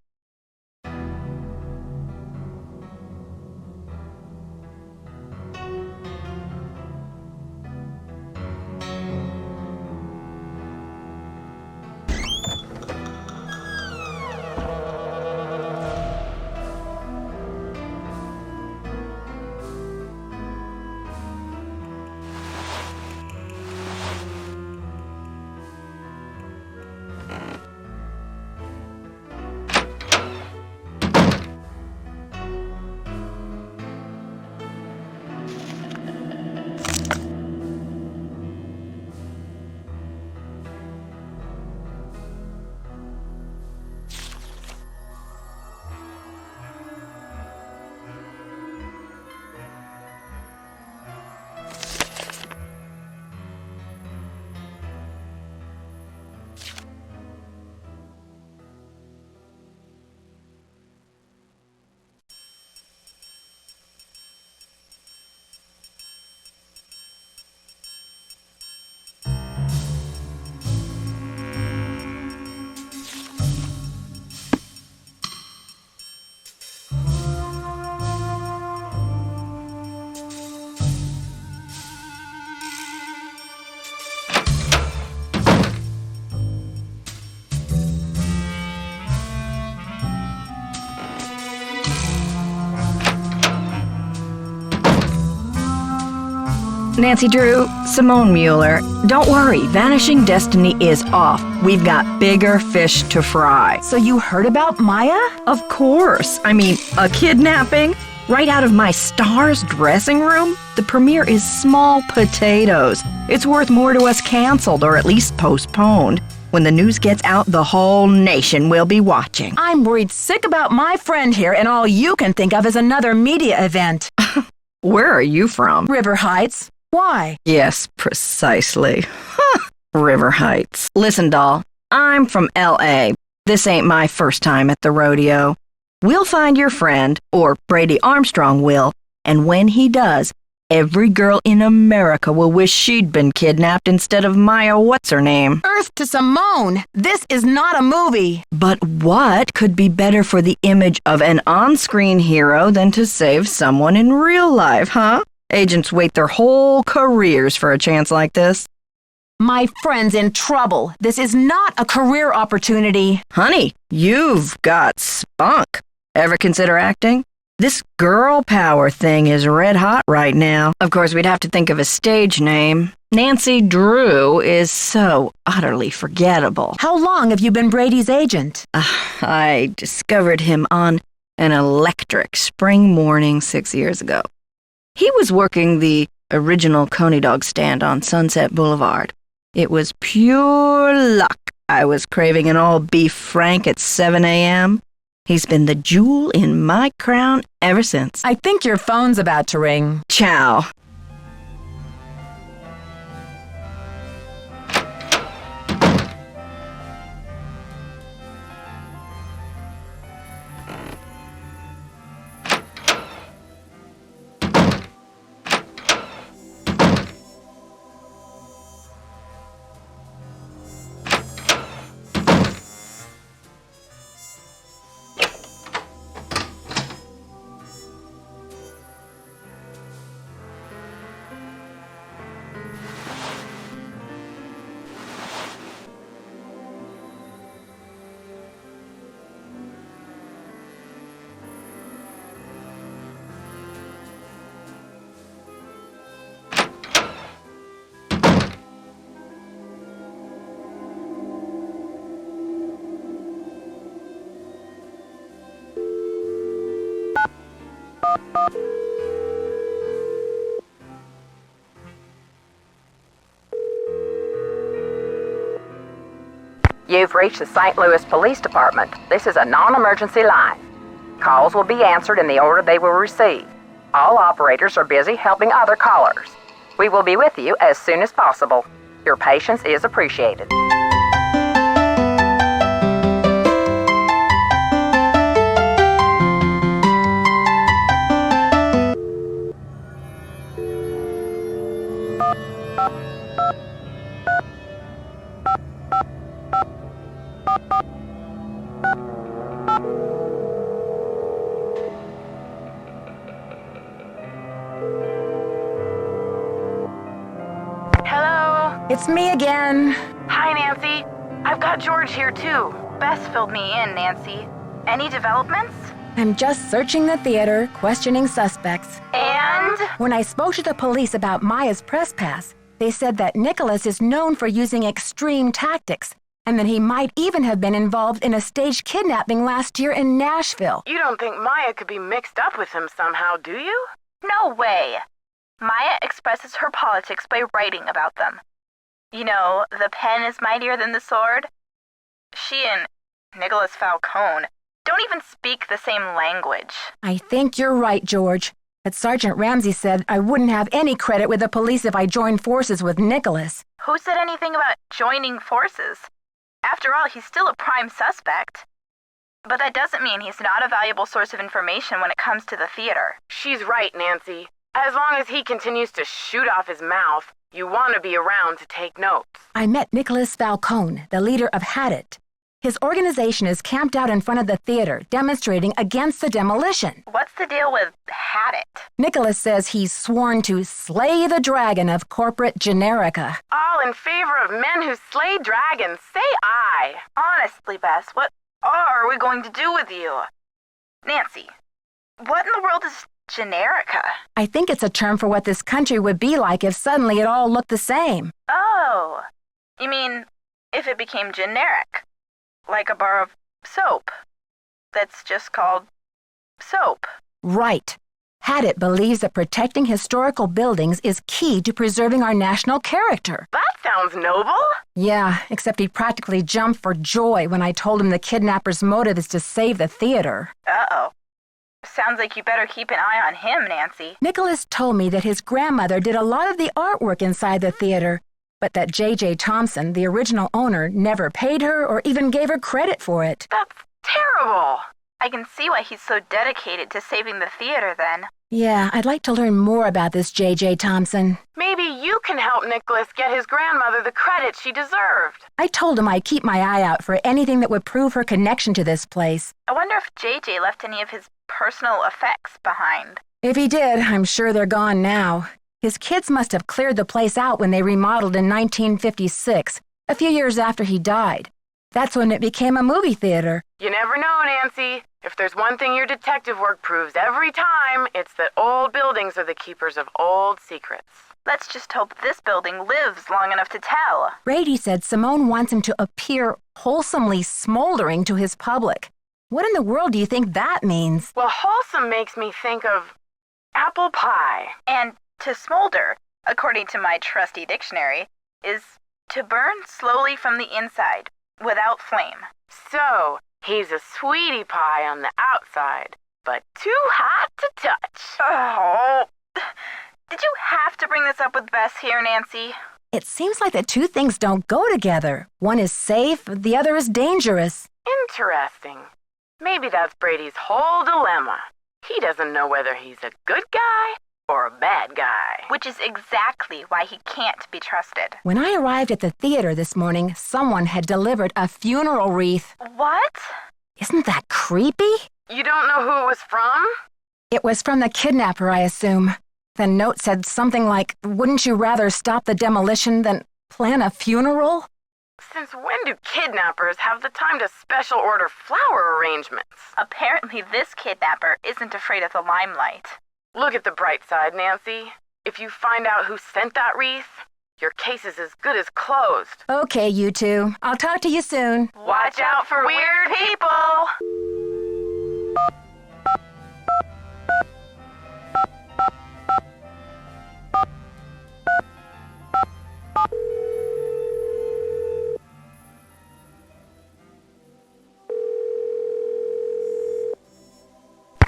Nancy Drew, Simone Mueller, don't worry, Vanishing Destiny is off. We've got bigger fish to fry. So you heard about Maya? Of course. I mean, a kidnapping? Right out of my star's dressing room? The premiere is small potatoes. It's worth more to us canceled or at least postponed. When the news gets out, the whole nation will be watching. I'm worried sick about my friend here, and all you can think of is another media event. Where are you from? River Heights. Why? Yes, precisely. River Heights. Listen, doll, I'm from L.A. This ain't my first time at the rodeo. We'll find your friend, or Brady Armstrong will, and when he does, every girl in America will wish she'd been kidnapped instead of Maya what's-her-name. Earth to Simone! This is not a movie! But what could be better for the image of an on-screen hero than to save someone in real life, huh? Agents wait their whole careers for a chance like this. My friend's in trouble. This is not a career opportunity. Honey, you've got spunk. Ever consider acting? This girl power thing is red hot right now. Of course, we'd have to think of a stage name. Nancy Drew is so utterly forgettable. How long have you been Brady's agent? I discovered him on an electric spring morning 6 years ago. He was working the original Coney Dog stand on Sunset Boulevard. It was pure luck. I was craving an all-beef frank at 7 a.m., He's been the jewel in my crown ever since. I think your phone's about to ring. Ciao. You've reached the St. Louis Police Department. This is a non-emergency line. Calls will be answered in the order they will receive. All operators are busy helping other callers. We will be with you as soon as possible. Your patience is appreciated. It's me again. Hi, Nancy. I've got George here, too. Bess filled me in, Nancy. Any developments? I'm just searching the theater, questioning suspects. And? When I spoke to the police about Maya's press pass, they said that Nicholas is known for using extreme tactics, and that he might even have been involved in a staged kidnapping last year in Nashville. You don't think Maya could be mixed up with him somehow, do you? No way. Maya expresses her politics by writing about them. You know, the pen is mightier than the sword. She and Nicholas Falcone don't even speak the same language. I think you're right, George. But Sergeant Ramsey said I wouldn't have any credit with the police if I joined forces with Nicholas. Who said anything about joining forces? After all, he's still a prime suspect. But that doesn't mean he's not a valuable source of information when it comes to the theater. She's right, Nancy. As long as he continues to shoot off his mouth, you want to be around to take notes. I met Nicholas Falcone, the leader of Hadit. His organization is camped out in front of the theater, demonstrating against the demolition. What's the deal with Hadit? Nicholas says he's sworn to slay the dragon of corporate generica. All in favor of men who slay dragons. Say aye. Honestly, Bess, what are we going to do with you? Nancy, what in the world is Generica? I think it's a term for what this country would be like if suddenly it all looked the same. Oh, you mean if it became generic? Like a bar of soap that's just called soap. Right. Haddett believes that protecting historical buildings is key to preserving our national character. That sounds noble. Yeah, except he practically jumped for joy when I told him the kidnapper's motive is to save the theater. Uh-oh. Sounds like you better keep an eye on him, Nancy. Nicholas told me that his grandmother did a lot of the artwork inside the theater, but that J.J. Thompson, the original owner, never paid her or even gave her credit for it. That's terrible. I can see why he's so dedicated to saving the theater then. Yeah, I'd like to learn more about this J.J. Thompson. Maybe you can help Nicholas get his grandmother the credit she deserved. I told him I'd keep my eye out for anything that would prove her connection to this place. I wonder if JJ left any of his personal effects behind. If he did, I'm sure they're gone now. His kids must have cleared the place out when they remodeled in 1956, a few years after he died. That's when it became a movie theater. You never know, Nancy. If there's one thing your detective work proves every time, it's that old buildings are the keepers of old secrets. Let's just hope this building lives long enough to tell. Brady said Simone wants him to appear wholesomely smoldering to his public. What in the world do you think that means? Well, wholesome makes me think of apple pie. And to smolder, according to my trusty dictionary, is to burn slowly from the inside, without flame. So, he's a sweetie pie on the outside, but too hot to touch. Oh, did you have to bring this up with Bess here, Nancy? It seems like the two things don't go together. One is safe, the other is dangerous. Interesting. Maybe that's Brady's whole dilemma. He doesn't know whether he's a good guy or a bad guy. Which is exactly why he can't be trusted. When I arrived at the theater this morning, someone had delivered a funeral wreath. What? Isn't that creepy? You don't know who it was from? It was from the kidnapper, I assume. The note said something like, "Wouldn't you rather stop the demolition than plan a funeral?" Since when do kidnappers have the time to special order flower arrangements? Apparently this kidnapper isn't afraid of the limelight. Look at the bright side, Nancy. If you find out who sent that wreath, your case is as good as closed. Okay, you two. I'll talk to you soon. Watch out for weird people!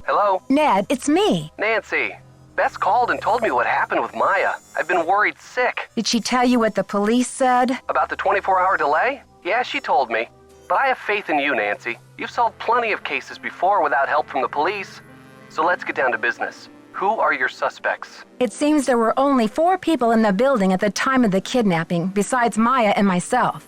Hello? Ned, it's me. Nancy. Bess called and told me what happened with Maya. I've been worried sick. Did she tell you what the police said? About the 24-hour delay? Yeah, she told me. But I have faith in you, Nancy. You've solved plenty of cases before without help from the police. So let's get down to business. Who are your suspects? It seems there were only 4 people in the building at the time of the kidnapping, besides Maya and myself.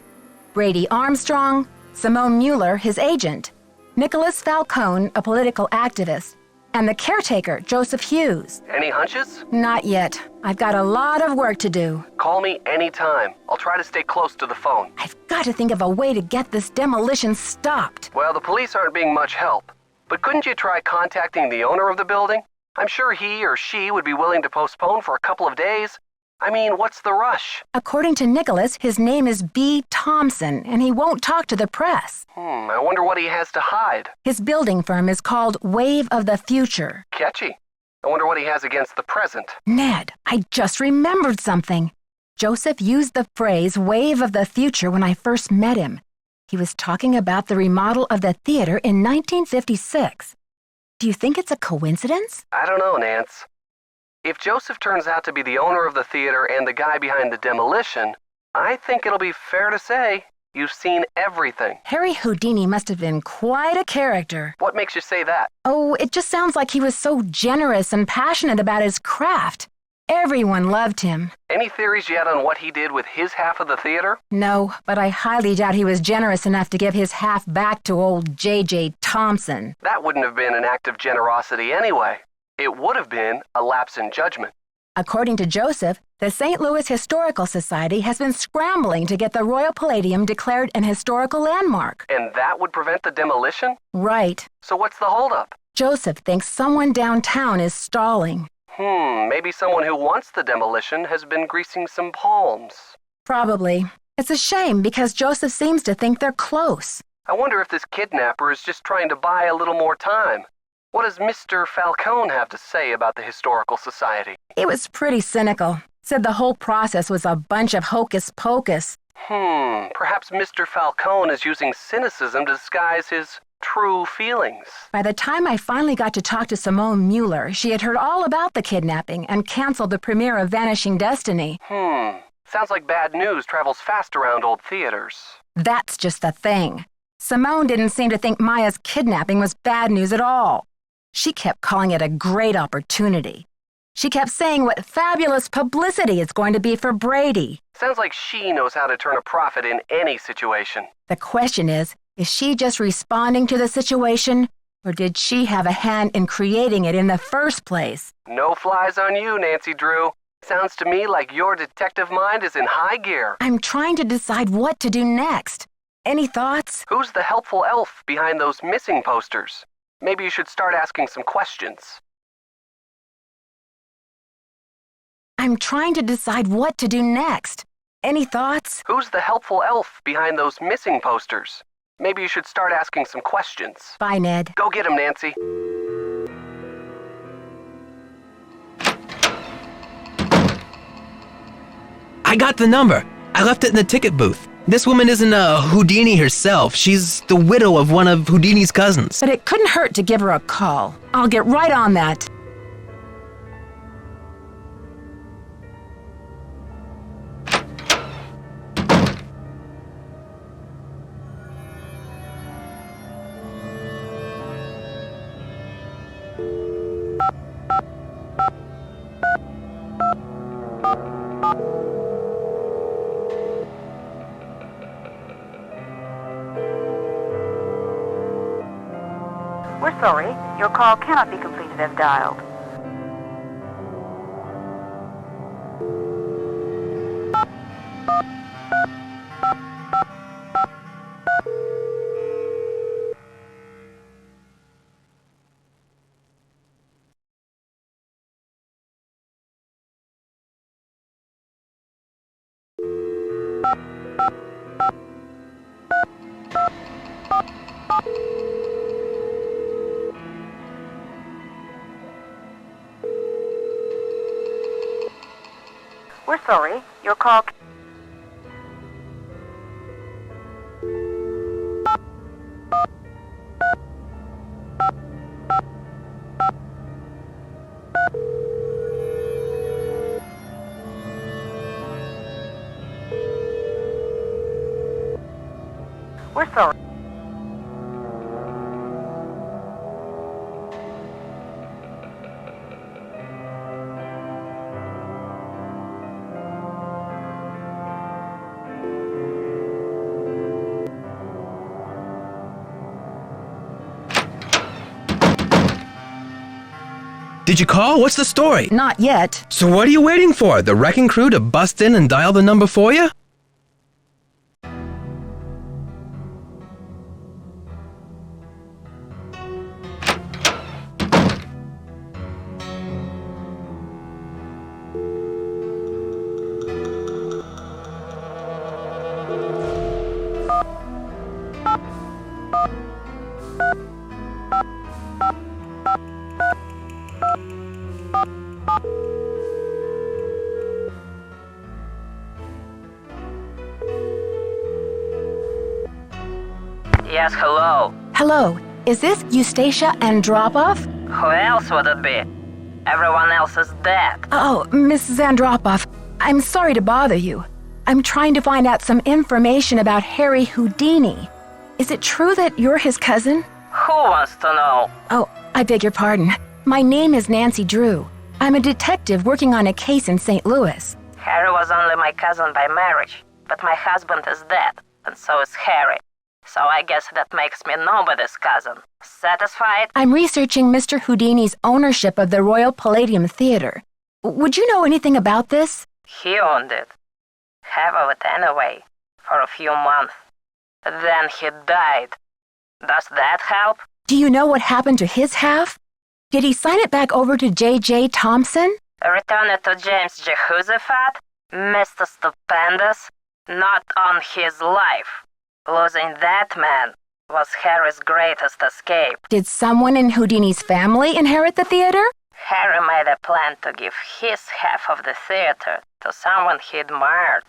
Brady Armstrong, Simone Mueller, his agent, Nicholas Falcone, a political activist, and the caretaker, Joseph Hughes. Any hunches? Not yet. I've got a lot of work to do. Call me anytime. I'll try to stay close to the phone. I've got to think of a way to get this demolition stopped. Well, the police aren't being much help. But couldn't you try contacting the owner of the building? I'm sure he or she would be willing to postpone for a couple of days. I mean, what's the rush? According to Nicholas, his name is B. Thompson, and he won't talk to the press. I wonder what he has to hide. His building firm is called Wave of the Future. Catchy. I wonder what he has against the present. Ned, I just remembered something. Joseph used the phrase Wave of the Future when I first met him. He was talking about the remodel of the theater in 1956. Do you think it's a coincidence? I don't know, Nance. If Joseph turns out to be the owner of the theater and the guy behind the demolition, I think it'll be fair to say you've seen everything. Harry Houdini must have been quite a character. What makes you say that? Oh, it just sounds like he was so generous and passionate about his craft. Everyone loved him. Any theories yet on what he did with his half of the theater? No, but I highly doubt he was generous enough to give his half back to old J.J. Thompson. That wouldn't have been an act of generosity anyway. It would have been a lapse in judgment. According to Joseph, the St. Louis Historical Society has been scrambling to get the Royal Palladium declared an historical landmark. And that would prevent the demolition? Right. So what's the holdup? Joseph thinks someone downtown is stalling. Maybe someone who wants the demolition has been greasing some palms. Probably. It's a shame because Joseph seems to think they're close. I wonder if this kidnapper is just trying to buy a little more time. What does Mr. Falcone have to say about the Historical Society? He was pretty cynical. Said the whole process was a bunch of hocus pocus. Perhaps Mr. Falcone is using cynicism to disguise his true feelings. By the time I finally got to talk to Simone Mueller, she had heard all about the kidnapping and canceled the premiere of Vanishing Destiny. Sounds like bad news travels fast around old theaters. That's just the thing. Simone didn't seem to think Maya's kidnapping was bad news at all. She kept calling it a great opportunity. She kept saying what fabulous publicity it's going to be for Brady. Sounds like she knows how to turn a profit in any situation. The question is she just responding to the situation, or did she have a hand in creating it in the first place? No flies on you, Nancy Drew. Sounds to me like your detective mind is in high gear. I'm trying to decide what to do next. Any thoughts? Who's the helpful elf behind those missing posters? Maybe you should start asking some questions. I'm trying to decide what to do next. Any thoughts? Who's the helpful elf behind those missing posters? Maybe you should start asking some questions. Bye, Ned. Go get him, Nancy. I got the number. I left it in the ticket booth. This woman isn't a Houdini herself. She's the widow of one of Houdini's cousins. But it couldn't hurt to give her a call. I'll get right on that. We're sorry. Your call cannot be completed as dialed. We're sorry. Your call... We're sorry. Did you call? What's the story? Not yet. So what are you waiting for? The wrecking crew to bust in and dial the number for you? Yes, hello. Hello. Is this Eustacia Andropov? Who else would it be? Everyone else is dead. Oh, Mrs. Andropov, I'm sorry to bother you. I'm trying to find out some information about Harry Houdini. Is it true that you're his cousin? Who wants to know? Oh, I beg your pardon. My name is Nancy Drew. I'm a detective working on a case in St. Louis. Harry was only my cousin by marriage, but my husband is dead, and so is Harry. So I guess that makes me nobody's cousin. Satisfied? I'm researching Mr. Houdini's ownership of the Royal Palladium Theater. Would you know anything about this? He owned it. Half of it anyway, for a few months. Then he died. Does that help? Do you know what happened to his half? Did he sign it back over to J.J. Thompson? Return it to James Jehoshaphat? Mr. Stupendous? Not on his life. Losing that man was Harry's greatest escape. Did someone in Houdini's family inherit the theater? Harry made a plan to give his half of the theater to someone he admired.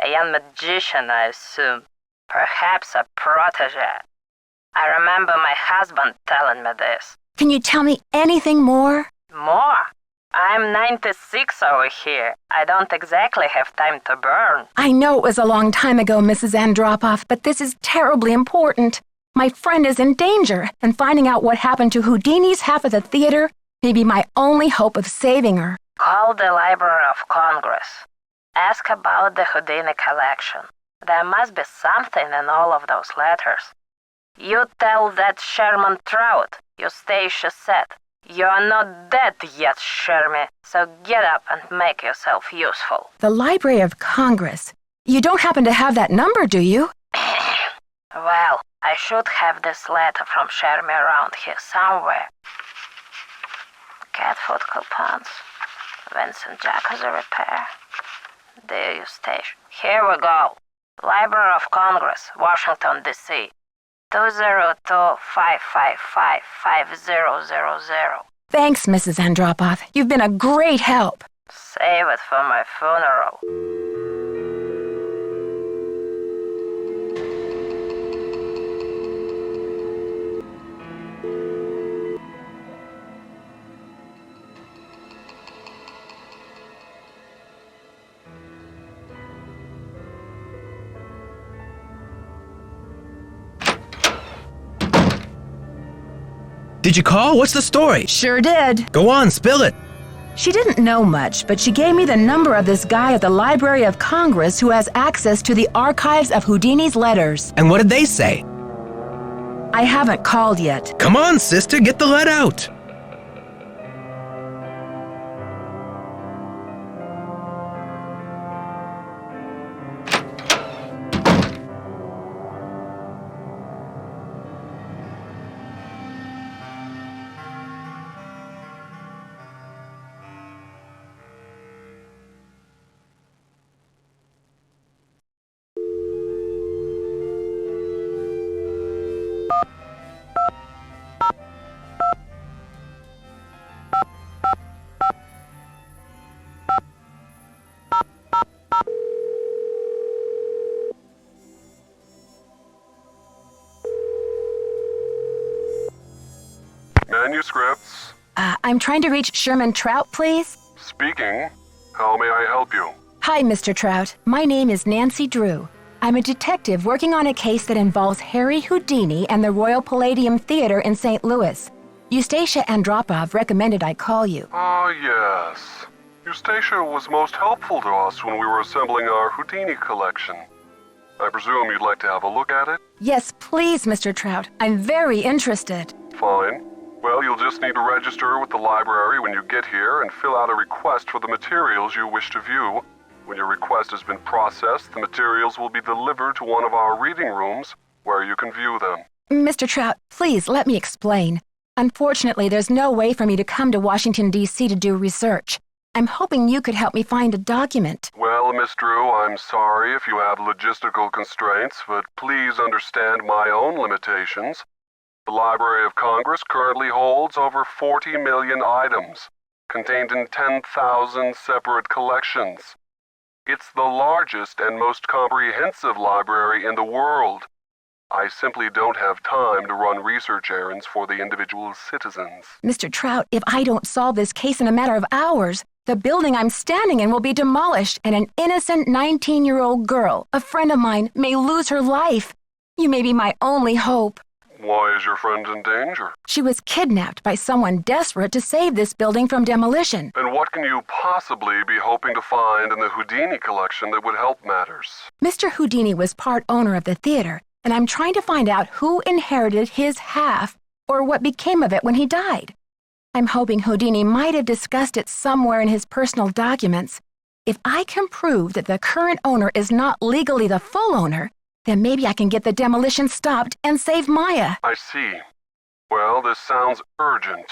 A young magician, I assume. Perhaps a protege. I remember my husband telling me this. Can you tell me anything more? More? I'm 96 over here. I don't exactly have time to burn. I know it was a long time ago, Mrs. Andropoff, but this is terribly important. My friend is in danger, and finding out what happened to Houdini's half of the theater may be my only hope of saving her. Call the Library of Congress. Ask about the Houdini collection. There must be something in all of those letters. You tell that Sherman Trout, Eustacia said. You're not dead yet, Shermy, so get up and make yourself useful. The Library of Congress. You don't happen to have that number, do you? Well, I should have this letter from Shermy around here somewhere. Cat food coupons. Vincent Jacuzzi repair. Dear Eustacia. Here we go. Library of Congress, Washington, D.C. 202-555-5000. Thanks, Mrs. Andropoff. You've been a great help. Save it for my funeral. Did you call? What's the story? Sure did. Go on, spill it. She didn't know much, but she gave me the number of this guy at the Library of Congress who has access to the archives of Houdini's letters. And what did they say? I haven't called yet. Come on, sister, get the lead out. Manuscripts. I'm trying to reach Sherman Trout, please. Speaking. How may I help you? Hi, Mr. Trout. My name is Nancy Drew. I'm a detective working on a case that involves Harry Houdini and the Royal Palladium Theater in St. Louis. Eustacia Andropov recommended I call you. Ah, yes. Eustacia was most helpful to us when we were assembling our Houdini collection. I presume you'd like to have a look at it? Yes, please, Mr. Trout. I'm very interested. Fine. Well, you'll just need to register with the library when you get here and fill out a request for the materials you wish to view. When your request has been processed, the materials will be delivered to one of our reading rooms where you can view them. Mr. Trout, please let me explain. Unfortunately, there's no way for me to come to Washington, D.C. to do research. I'm hoping you could help me find a document. Well, Miss Drew, I'm sorry if you have logistical constraints, but please understand my own limitations. The Library of Congress currently holds over 40 million items, contained in 10,000 separate collections. It's the largest and most comprehensive library in the world. I simply don't have time to run research errands for the individual citizens. Mr. Trout, if I don't solve this case in a matter of hours, the building I'm standing in will be demolished and an innocent 19-year-old girl, a friend of mine, may lose her life. You may be my only hope. Why is your friend in danger? She was kidnapped by someone desperate to save this building from demolition. And what can you possibly be hoping to find in the Houdini collection that would help matters? Mr. Houdini was part owner of the theater, and I'm trying to find out who inherited his half or what became of it when he died. I'm hoping Houdini might have discussed it somewhere in his personal documents. If I can prove that the current owner is not legally the full owner, then maybe I can get the demolition stopped and save Maya. I see. Well, this sounds urgent.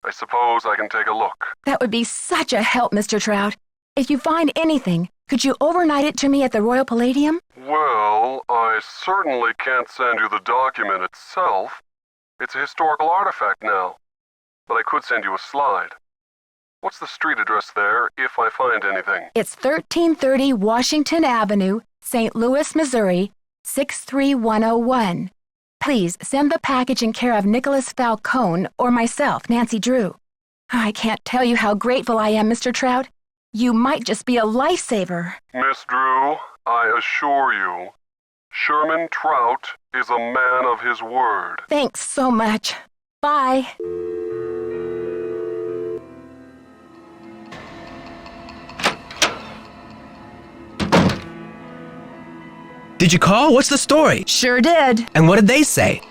I suppose I can take a look. That would be such a help, Mr. Trout. If you find anything, could you overnight it to me at the Royal Palladium? Well, I certainly can't send you the document itself. It's a historical artifact now. But I could send you a slide. What's the street address there, if I find anything? It's 1330 Washington Avenue, St. Louis, Missouri, 63101. Please send the package in care of Nicholas Falcone or myself, Nancy Drew. I can't tell you how grateful I am, Mr. Trout. You might just be a lifesaver. Miss Drew, I assure you, Sherman Trout is a man of his word. Thanks so much. Bye. Did you call? What's the story? Sure did. And what did they say?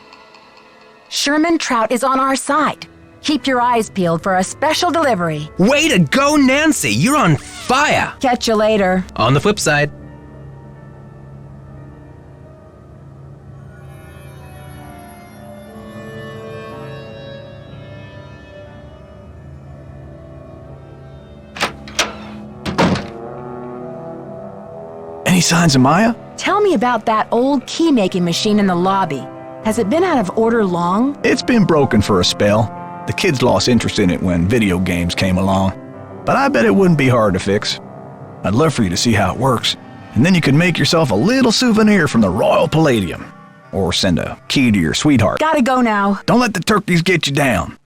Sherman Trout is on our side. Keep your eyes peeled for a special delivery. Way to go, Nancy! You're on fire! Catch you later. On the flip side. Any signs of Maya? Tell me about that old key-making machine in the lobby. Has it been out of order long? It's been broken for a spell. The kids lost interest in it when video games came along. But I bet it wouldn't be hard to fix. I'd love for you to see how it works, and then you could make yourself a little souvenir from the Royal Palladium. Or send a key to your sweetheart. Gotta go now. Don't let the turkeys get you down.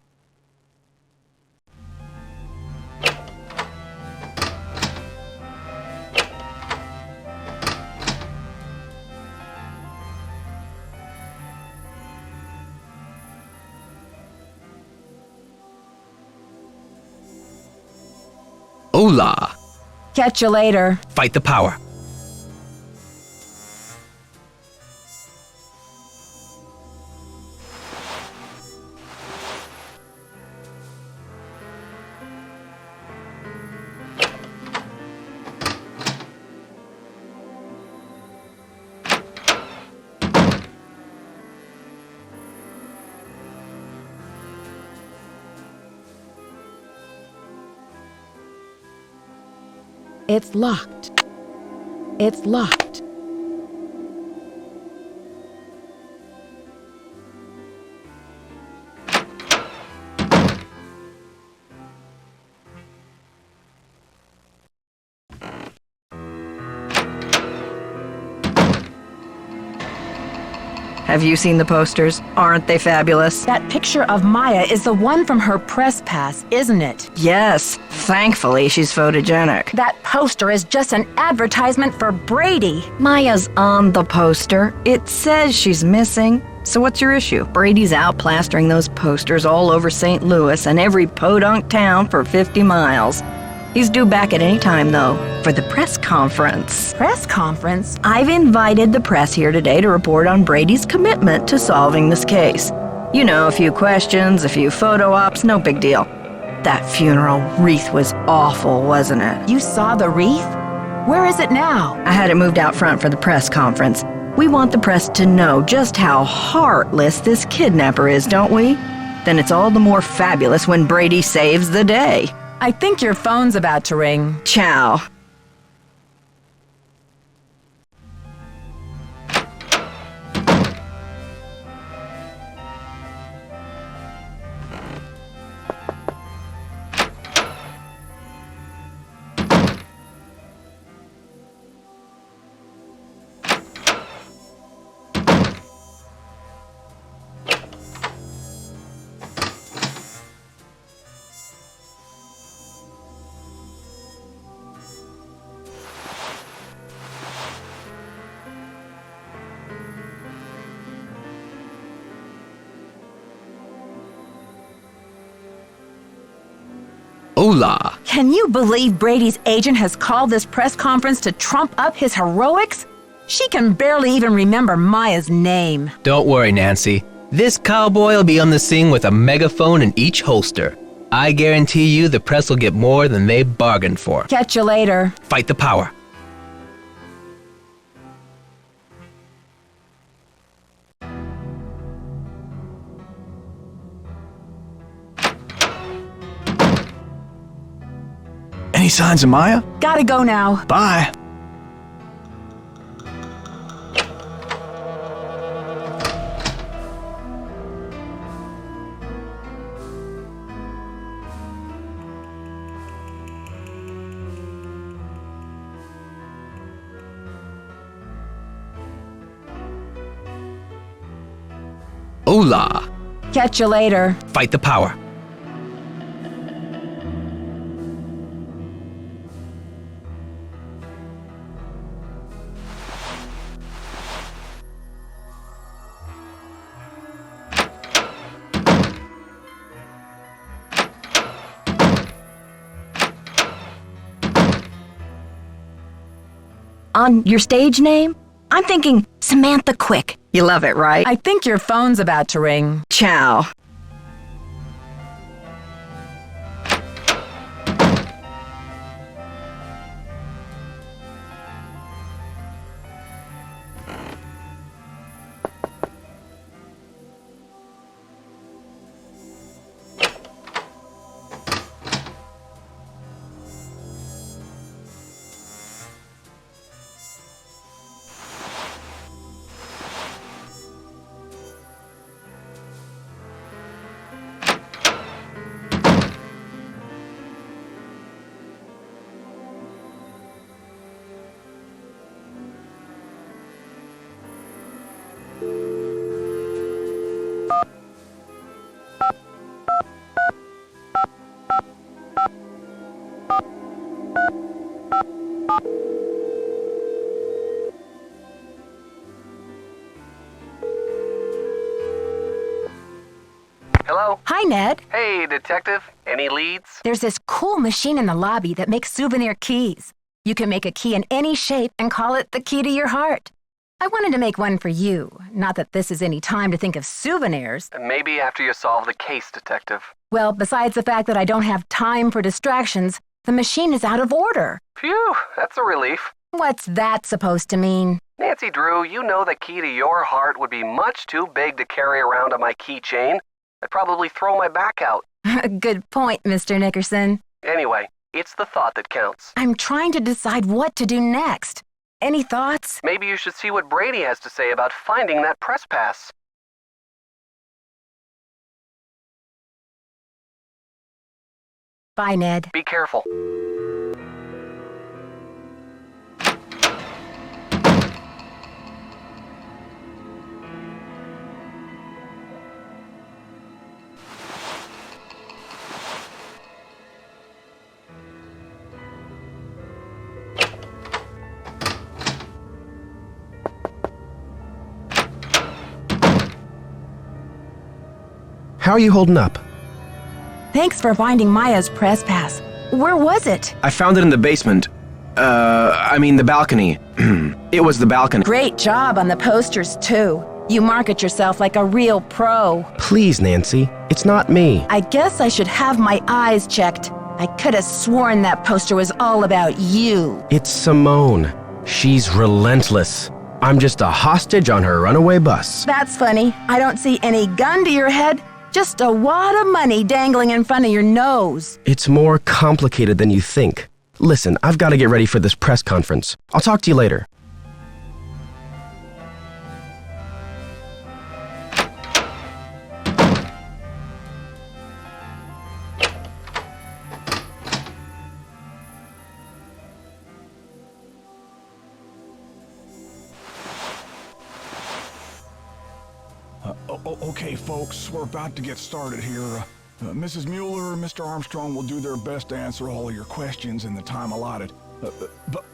Hola! Catch you later. Fight the power. It's locked. It's locked. Have you seen the posters? Aren't they fabulous? That picture of Maya is the one from her press pass, isn't it? Yes. Thankfully, she's photogenic. That poster is just an advertisement for Brady. Maya's on the poster. It says she's missing. So what's your issue? Brady's out plastering those posters all over St. Louis and every podunk town for 50 miles. He's due back at any time, though, for the press conference. Press conference? I've invited the press here today to report on Brady's commitment to solving this case. You know, a few questions, a few photo ops, no big deal. That funeral wreath was awful, wasn't it? You saw the wreath? Where is it now? I had it moved out front for the press conference. We want the press to know just how heartless this kidnapper is, don't we? Then it's all the more fabulous when Brady saves the day. I think your phone's about to ring. Ciao. Hola! Can you believe Brady's agent has called this press conference to trump up his heroics? She can barely even remember Maya's name. Don't worry, Nancy. This cowboy will be on the scene with a megaphone in each holster. I guarantee you the press will get more than they bargained for. Catch you later. Fight the power. Any signs of Maya? Gotta go now. Bye. Hola! Catch you later. Fight the power. On your stage name? I'm thinking Samantha Quick. You love it, right? I think your phone's about to ring. Ciao. Hello? Hi, Ned. Hey, detective. Any leads? There's this cool machine in the lobby that makes souvenir keys. You can make a key in any shape and call it the key to your heart. I wanted to make one for you. Not that this is any time to think of souvenirs. Maybe after you solve the case, detective. Well, besides the fact that I don't have time for distractions, the machine is out of order. Phew, that's a relief. What's that supposed to mean? Nancy Drew, you know the key to your heart would be much too big to carry around on my keychain. I'd probably throw my back out. Good point, Mr. Nickerson. Anyway, it's the thought that counts. I'm trying to decide what to do next. Any thoughts? Maybe you should see what Brady has to say about finding that press pass. Bye, Ned. Be careful. How are you holding up? Thanks for finding Maya's press pass. Where was it? I found it in the basement. The balcony. It was the balcony. Great job on the posters, too. You market yourself like a real pro. Please, Nancy. It's not me. I guess I should have my eyes checked. I could have sworn that poster was all about you. It's Simone. She's relentless. I'm just a hostage on her runaway bus. That's funny. I don't see any gun to your head. Just a wad of money dangling in front of your nose. It's more complicated than you think. Listen, I've got to get ready for this press conference. I'll talk to you later. Okay, folks, we're about to get started here. Mrs. Mueller and Mr. Armstrong will do their best to answer all of your questions in the time allotted. But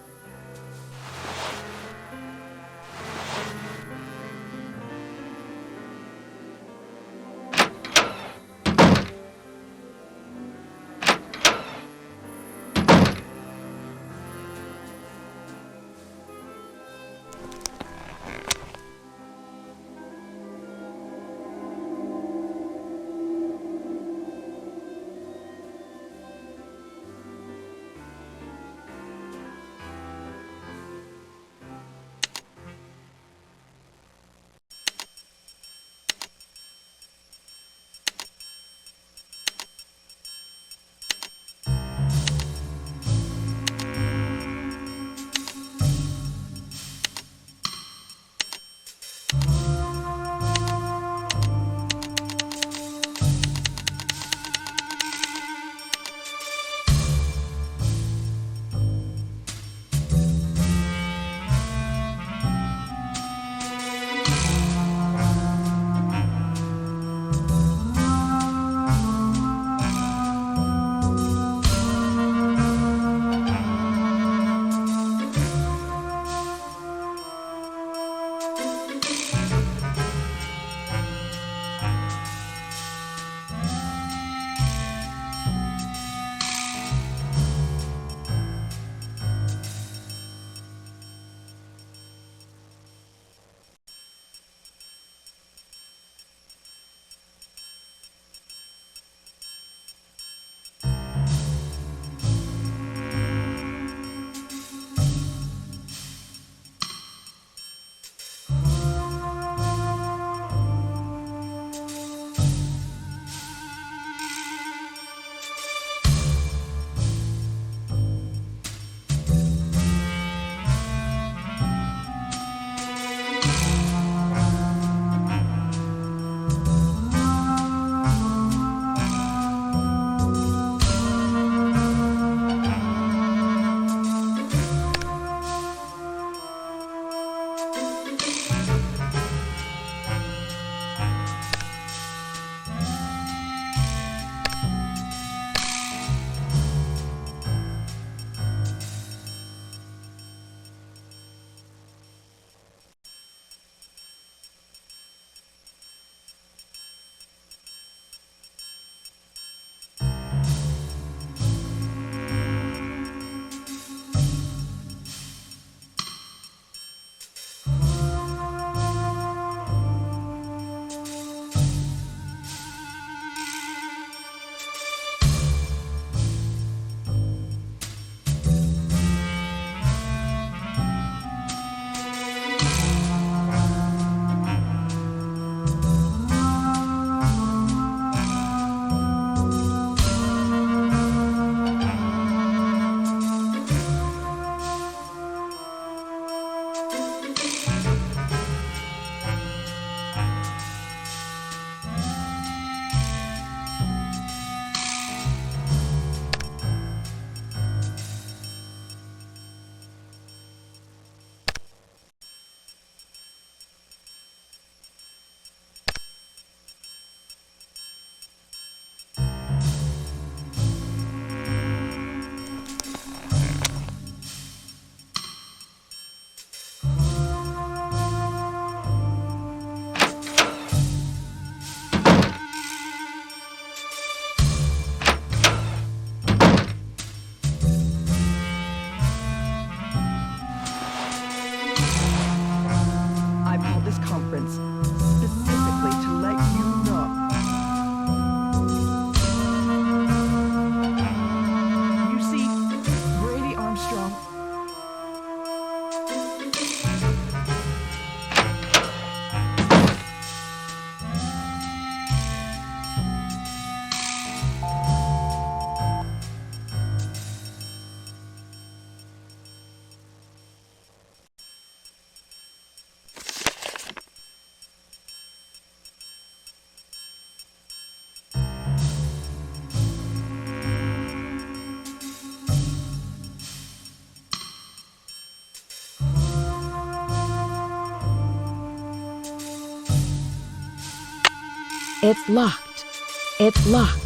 It's locked. It's locked.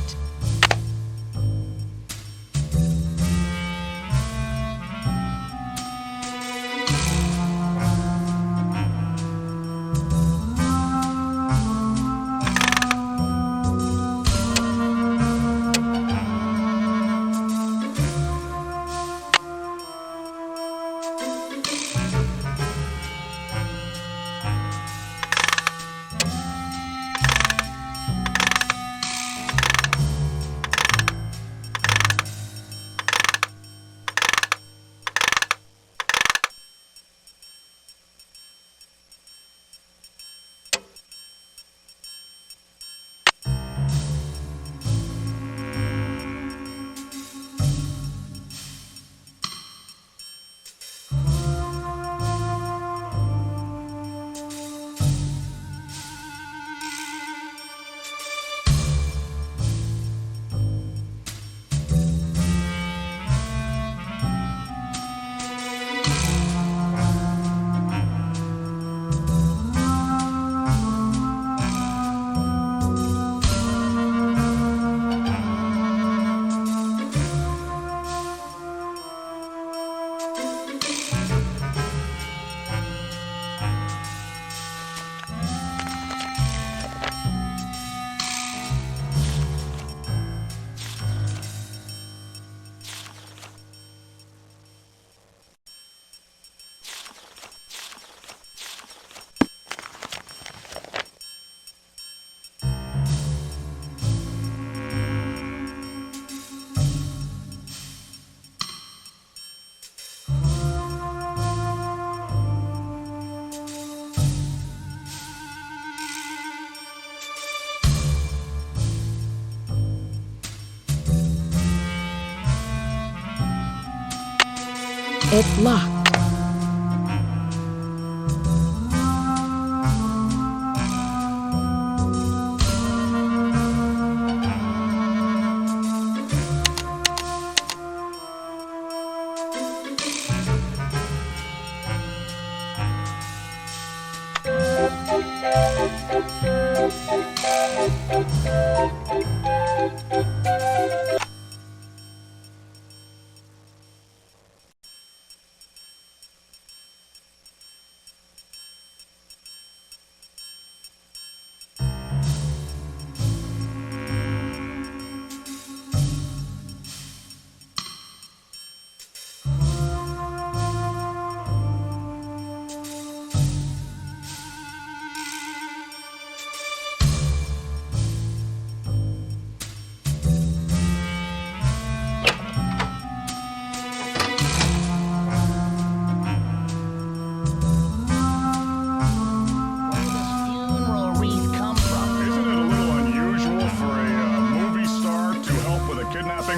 It's locked.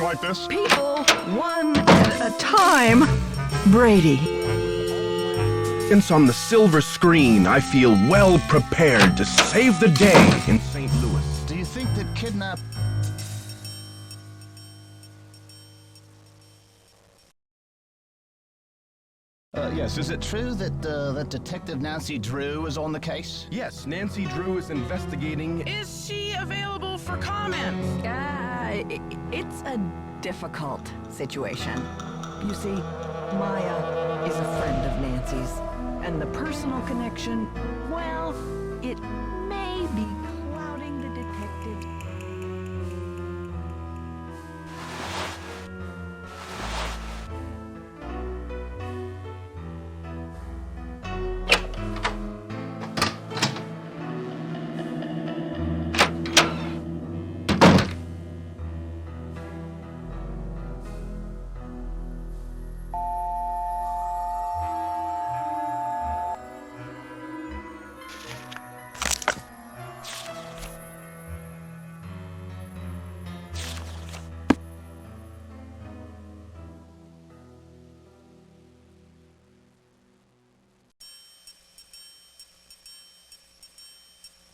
Like this? People, one at a time. Brady. Since on the silver screen, I feel well prepared to save the day in St. Louis. Do you think that kidnap... Yes, is it true that that Detective Nancy Drew is on the case? Yes, Nancy Drew is investigating... Is she available for comment? It's a difficult situation. You see, Maya is a friend of Nancy's, and the personal connection, well, it may be clouding the detective.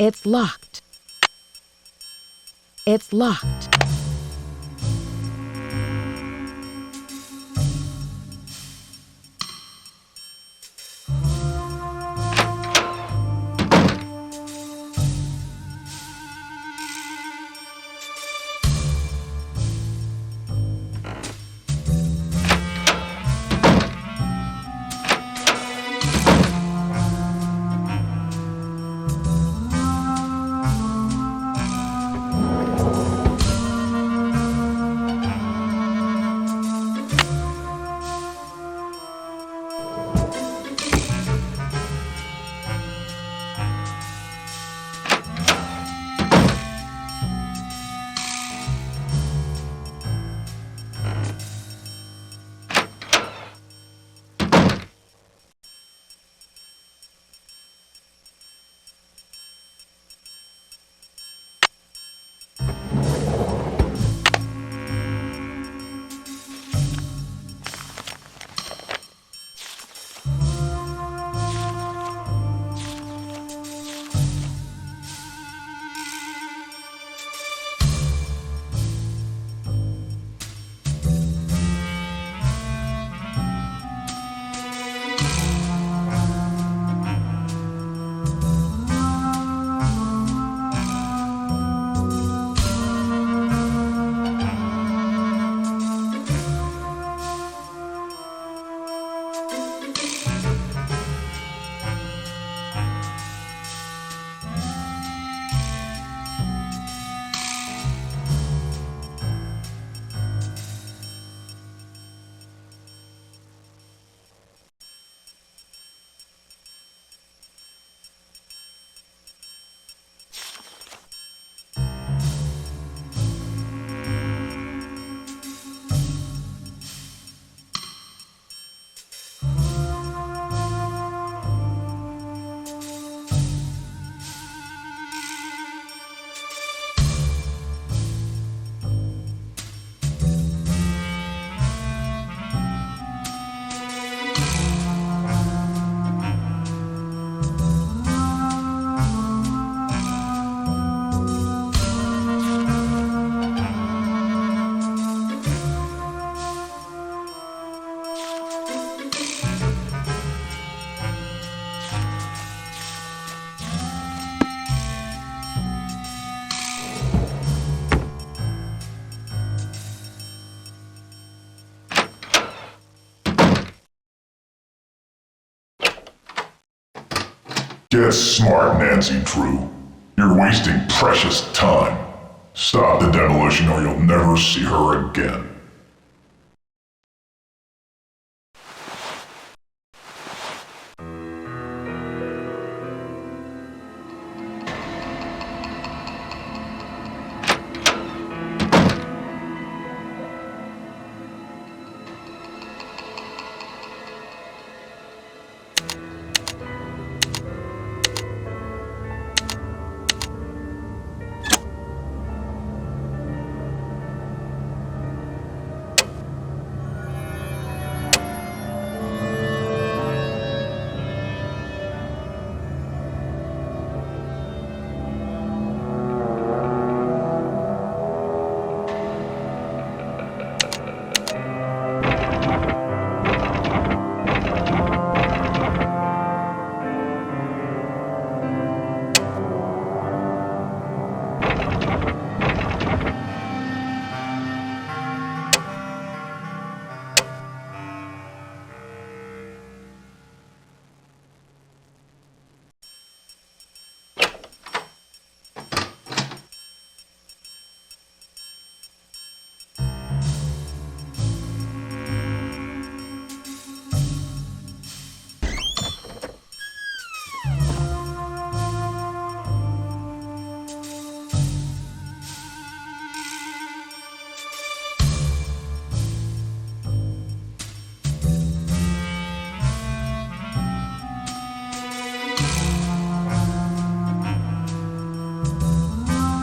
It's locked. It's locked. Get smart, Nancy Drew. You're wasting precious time. Stop the demolition or you'll never see her again.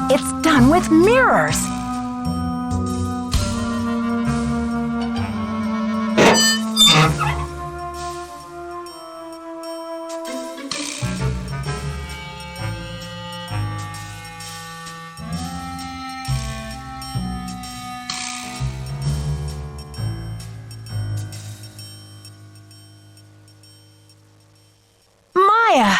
It's done with mirrors. Maya!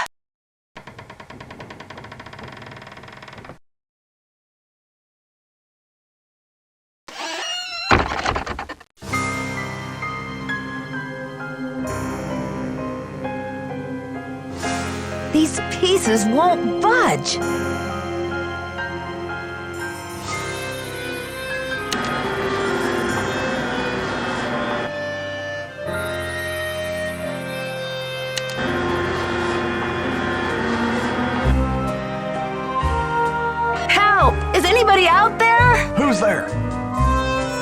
These pieces won't budge. Help! Is anybody out there? Who's there?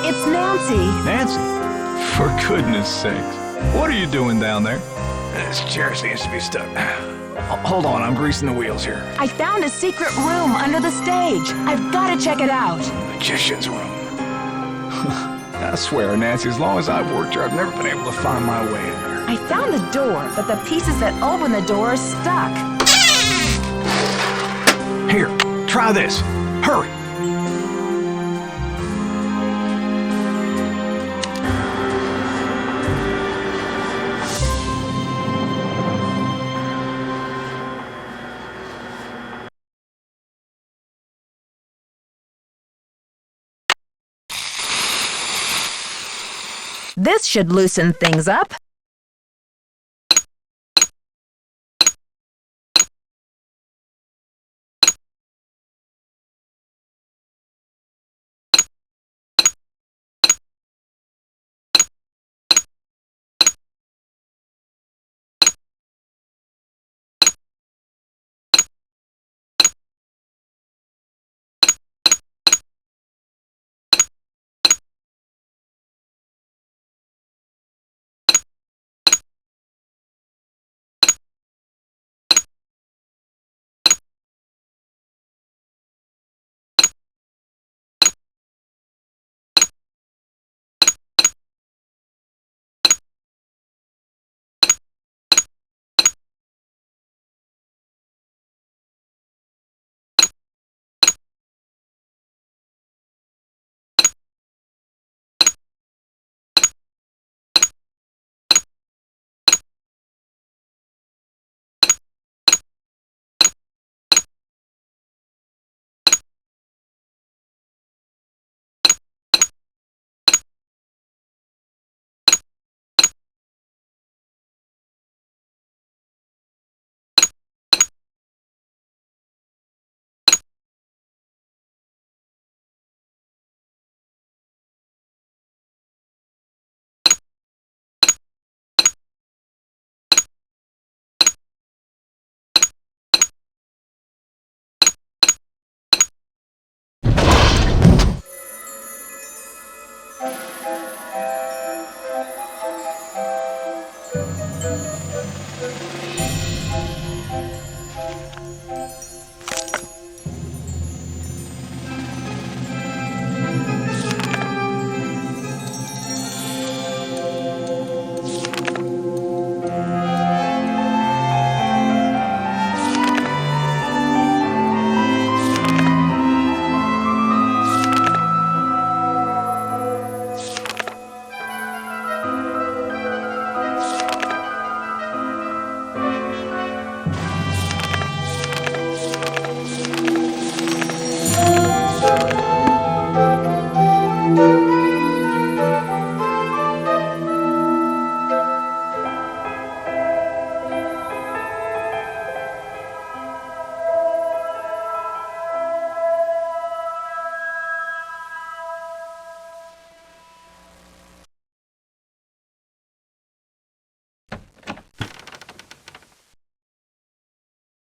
It's Nancy. Nancy? For goodness sakes. What are you doing down there? This chair seems to be stuck. Hold on, I'm greasing the wheels here. I found a secret room under the stage. I've got to check it out. Magician's room. I swear, Nancy, as long as I've worked here, I've never been able to find my way in there. I found the door, but the pieces that open the door are stuck. Here, try this. Hurry. This should loosen things up.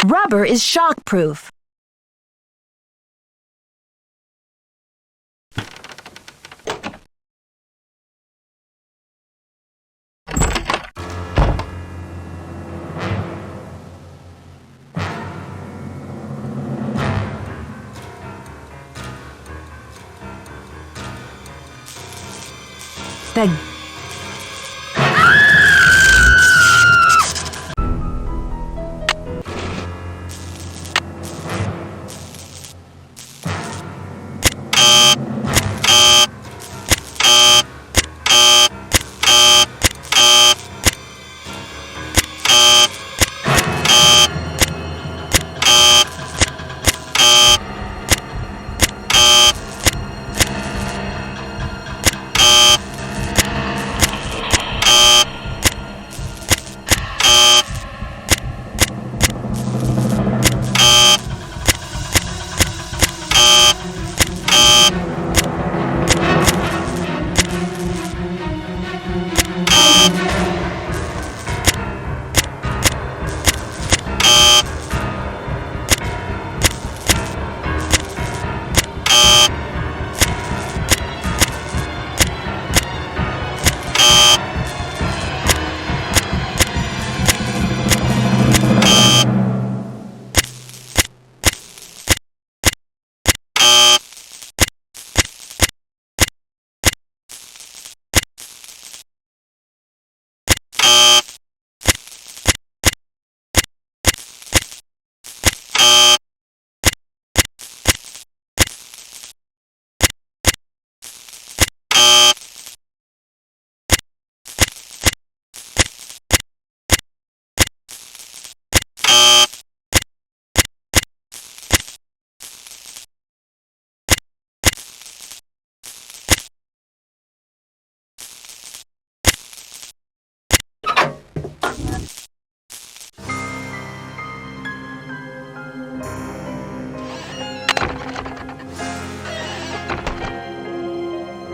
rubber is shockproof. The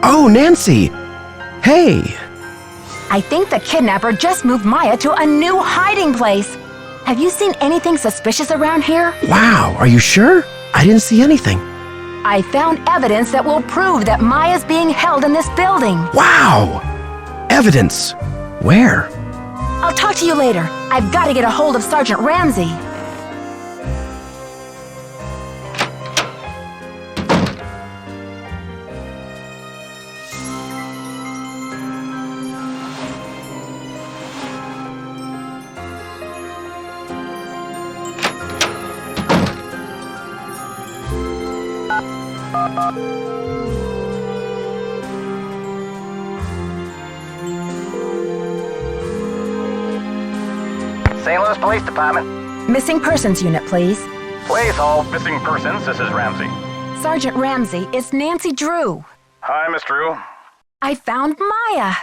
Oh, Nancy! Hey! I think the kidnapper just moved Maya to a new hiding place. Have you seen anything suspicious around here? Wow, are you sure? I didn't see anything. I found evidence that will prove that Maya's being held in this building. Wow! Evidence. Where? I'll talk to you later. I've got to get a hold of Sergeant Ramsey. St. Louis Police Department. Missing Persons Unit, please. Please hold missing persons. This is Ramsey. Sergeant Ramsey, it's Nancy Drew. Hi, Miss Drew. I found Maya.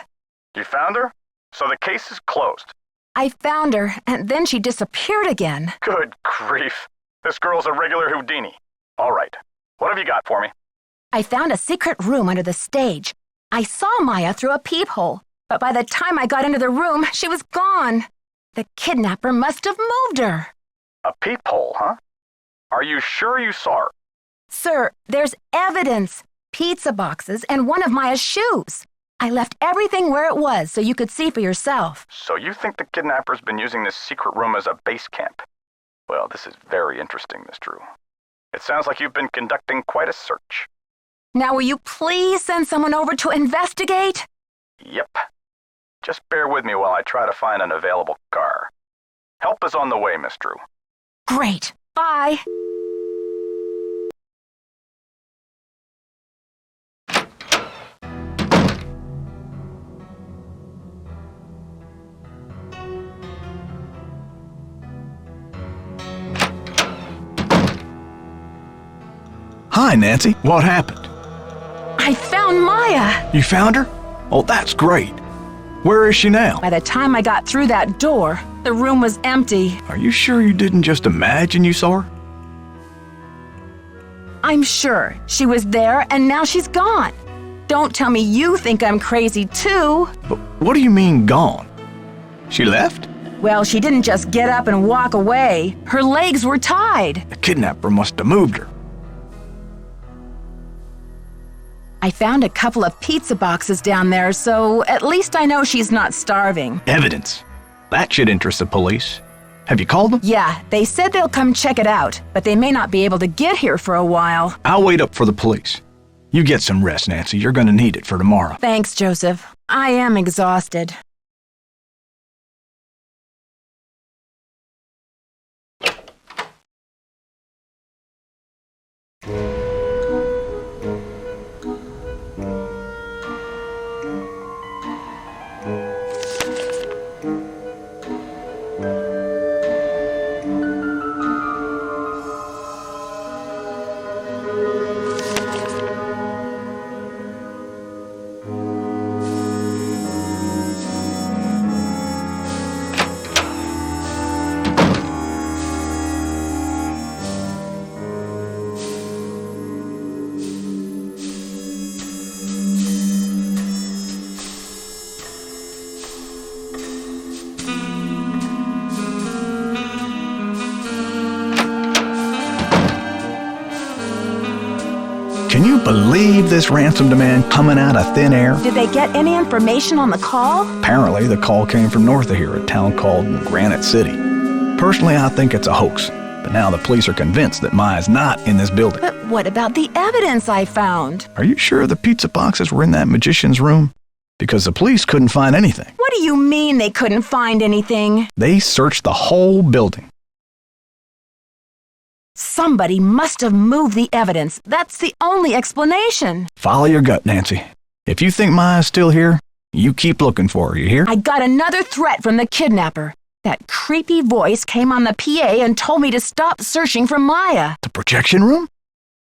You found her? So the case is closed. I found her, and then she disappeared again. Good grief. This girl's a regular Houdini. All right. What have you got for me? I found a secret room under the stage. I saw Maya through a peephole, but by the time I got into the room, she was gone. The kidnapper must have moved her. A peephole, huh? Are you sure you saw her? Sir, there's evidence. Pizza boxes and one of Maya's shoes. I left everything where it was so you could see for yourself. So you think the kidnapper's been using this secret room as a base camp? Well, this is very interesting, Miss Drew. It sounds like you've been conducting quite a search. Now will you please send someone over to investigate? Yep. Just bear with me while I try to find an available car. Help is on the way, Miss Drew. Great. Bye. Hi, Nancy. What happened? I found Maya. You found her? Oh, that's great. Where is she now? By the time I got through that door, the room was empty. Are you sure you didn't just imagine you saw her? I'm sure. She was there and now she's gone. Don't tell me you think I'm crazy too. But what do you mean gone? She left? Well, she didn't just get up and walk away. Her legs were tied. The kidnapper must have moved her. I found a couple of pizza boxes down there, so at least I know she's not starving. Evidence. That should interest the police. Have you called them? Yeah, they said they'll come check it out, but they may not be able to get here for a while. I'll wait up for the police. You get some rest, Nancy. You're going to need it for tomorrow. Thanks, Joseph. I am exhausted. Can you believe this ransom demand coming out of thin air? Did they get any information on the call? Apparently, the call came from north of here, a town called Granite City. Personally, I think it's a hoax, but now the police are convinced that Maya's not in this building. But what about the evidence I found? Are you sure the pizza boxes were in that magician's room? Because the police couldn't find anything. What do you mean they couldn't find anything? They searched the whole building. Somebody must have moved the evidence. That's the only explanation. Follow your gut, Nancy. If you think Maya's still here, you keep looking for her, you hear? I got another threat from the kidnapper. That creepy voice came on the PA and told me to stop searching for Maya. The projection room?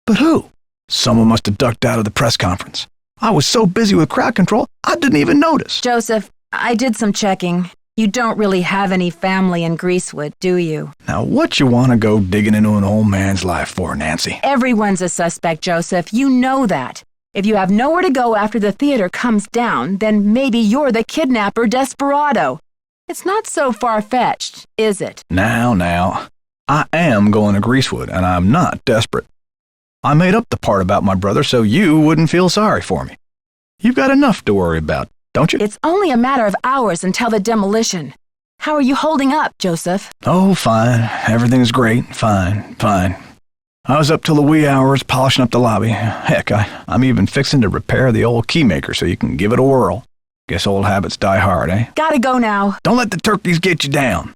But who? Someone must have ducked out of the press conference. I was so busy with crowd control, I didn't even notice. Joseph, I did some checking. You don't really have any family in Greasewood, do you? Now, what you want to go digging into an old man's life for, Nancy? Everyone's a suspect, Joseph. You know that. If you have nowhere to go after the theater comes down, then maybe you're the kidnapper desperado. It's not so far-fetched, is it? Now. I am going to Greasewood, and I'm not desperate. I made up the part about my brother so you wouldn't feel sorry for me. You've got enough to worry about, don't you? It's only a matter of hours until the demolition. How are you holding up, Joseph? Oh, fine. Everything's great. Fine. I was up till the wee hours polishing up the lobby. Heck, I'm even fixing to repair the old keymaker so you can give it a whirl. Guess old habits die hard, eh? Gotta go now. Don't let the turkeys get you down.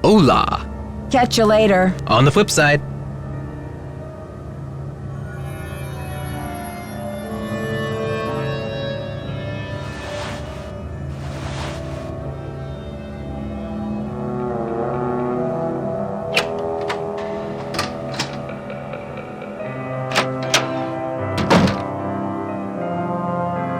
Hola! Catch you later. On the flip side.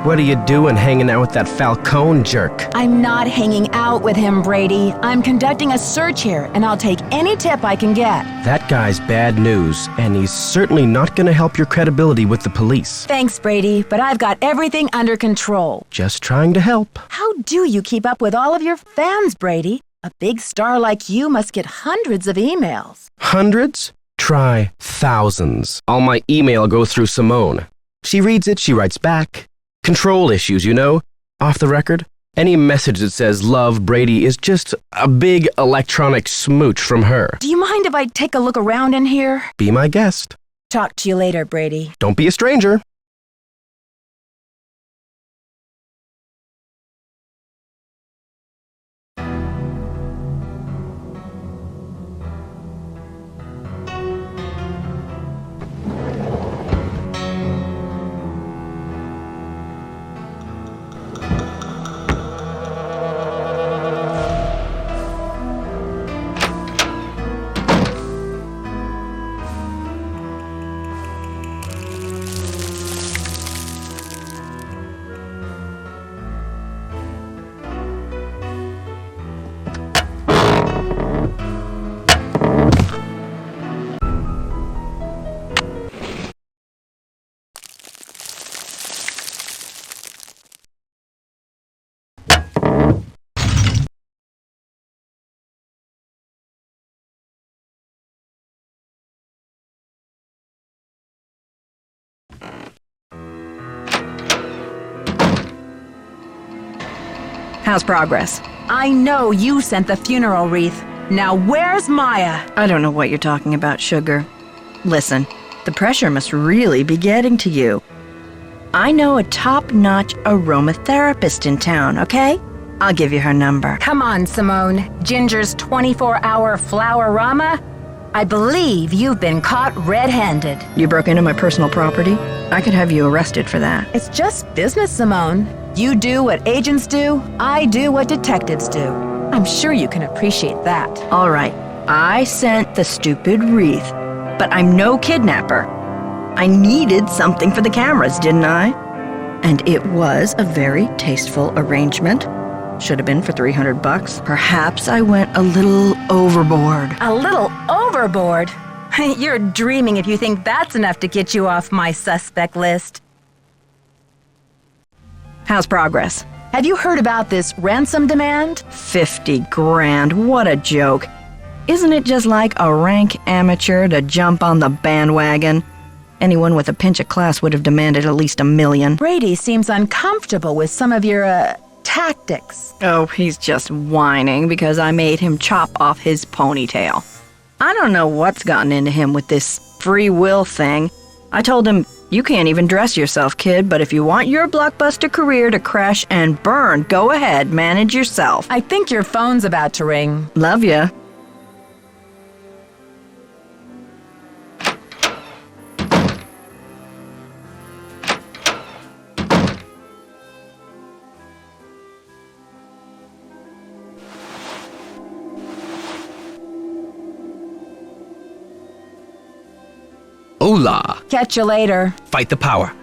What are you doing hanging out with that Falcone jerk? I'm not hanging out with him, Brady. I'm conducting a search here, and I'll take any tip I can get. That guy's bad news, and he's certainly not going to help your credibility with the police. Thanks, Brady, but I've got everything under control. Just trying to help. How do you keep up with all of your fans, Brady? A big star like you must get hundreds of emails. Hundreds? Try thousands. All my email goes through Simone. She reads it, she writes back. Control issues, you know? Off the record, any message that says love Brady is just a big electronic smooch from her. Do you mind if I take a look around in here? Be my guest. Talk to you later, Brady. Don't be a stranger. How's progress? I know you sent the funeral wreath. Now where's Maya? I don't know what you're talking about, Sugar. Listen, the pressure must really be getting to you. I know a top-notch aromatherapist in town, okay? I'll give you her number. Come on, Simone. Ginger's 24-hour flower-rama? I believe you've been caught red-handed. You broke into my personal property? I could have you arrested for that. It's just business, Simone. You do what agents do, I do what detectives do. I'm sure you can appreciate that. All right, I sent the stupid wreath, but I'm no kidnapper. I needed something for the cameras, didn't I? And it was a very tasteful arrangement. Should have been for $300. Perhaps I went a little overboard. A little overboard? You're dreaming if you think that's enough to get you off my suspect list. How's progress? Have you heard about this ransom demand? 50 grand, what a joke. Isn't it just like a rank amateur to jump on the bandwagon? Anyone with a pinch of class would have demanded at least $1 million. Brady seems uncomfortable with some of your, tactics. Oh, he's just whining because I made him chop off his ponytail. I don't know what's gotten into him with this free will thing. I told him, you can't even dress yourself, kid, but if you want your blockbuster career to crash and burn, go ahead, manage yourself. I think your phone's about to ring. Love ya. Hola! Catch you later. Fight the power.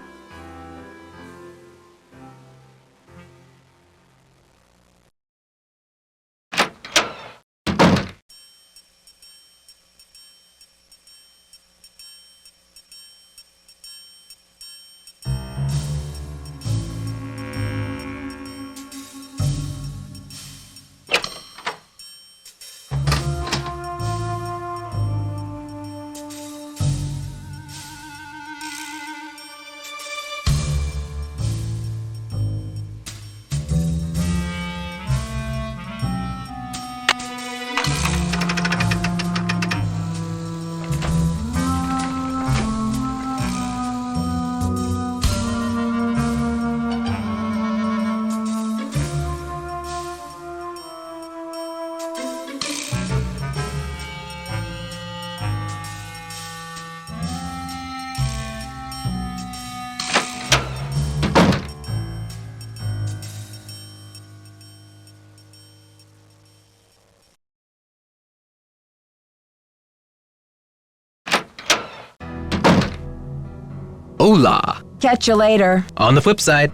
Hola! Catch you later. On the flip side.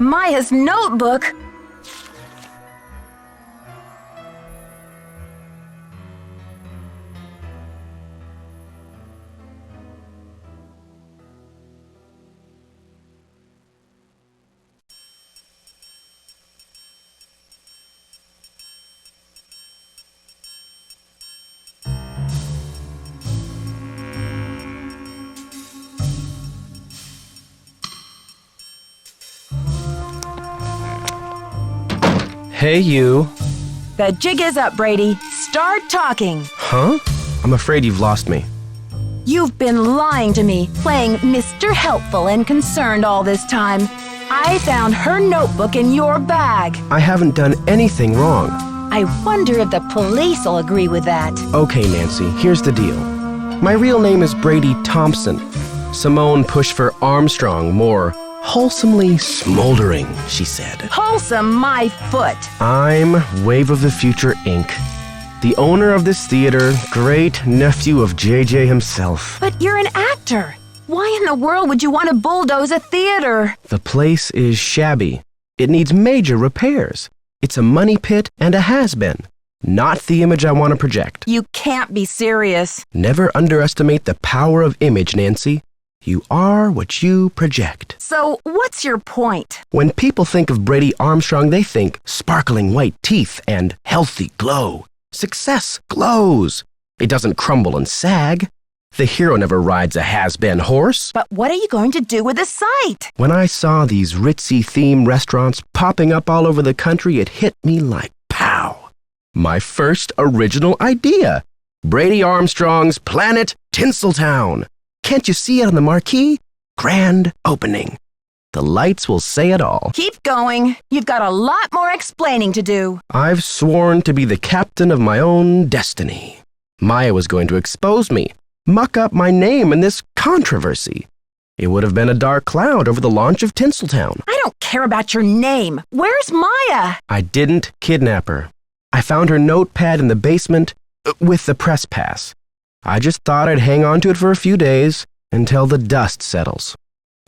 Maya's notebook? Hey, you. The jig is up, Brady. Start talking. Huh? I'm afraid you've lost me. You've been lying to me, playing Mr. Helpful and Concerned all this time. I found her notebook in your bag. I haven't done anything wrong. I wonder if the police will agree with that. Okay, Nancy, here's the deal. My real name is Brady Thompson. Simone pushed for Armstrong, more wholesomely smoldering, she said. Wholesome my foot. I'm Wave of the Future, Inc. the owner of this theater, great nephew of JJ himself. But you're an actor. Why in the world would you want to bulldoze a theater? The place is shabby. It needs major repairs. It's a money pit and a has-been. Not the image I want to project. You can't be serious. Never underestimate the power of image, Nancy. You are what you project. So, what's your point? When people think of Brady Armstrong, they think sparkling white teeth and healthy glow. Success glows. It doesn't crumble and sag. The hero never rides a has-been horse. But what are you going to do with the site? When I saw these ritzy theme restaurants popping up all over the country, it hit me like pow. My first original idea. Brady Armstrong's Planet Tinseltown. Can't you see it on the marquee? Grand opening. The lights will say it all. Keep going. You've got a lot more explaining to do. I've sworn to be the captain of my own destiny. Maya was going to expose me, muck up my name in this controversy. It would have been a dark cloud over the launch of Tinseltown. I don't care about your name. Where's Maya? I didn't kidnap her. I found her notepad in the basement with the press pass. I just thought I'd hang on to it for a few days until the dust settles.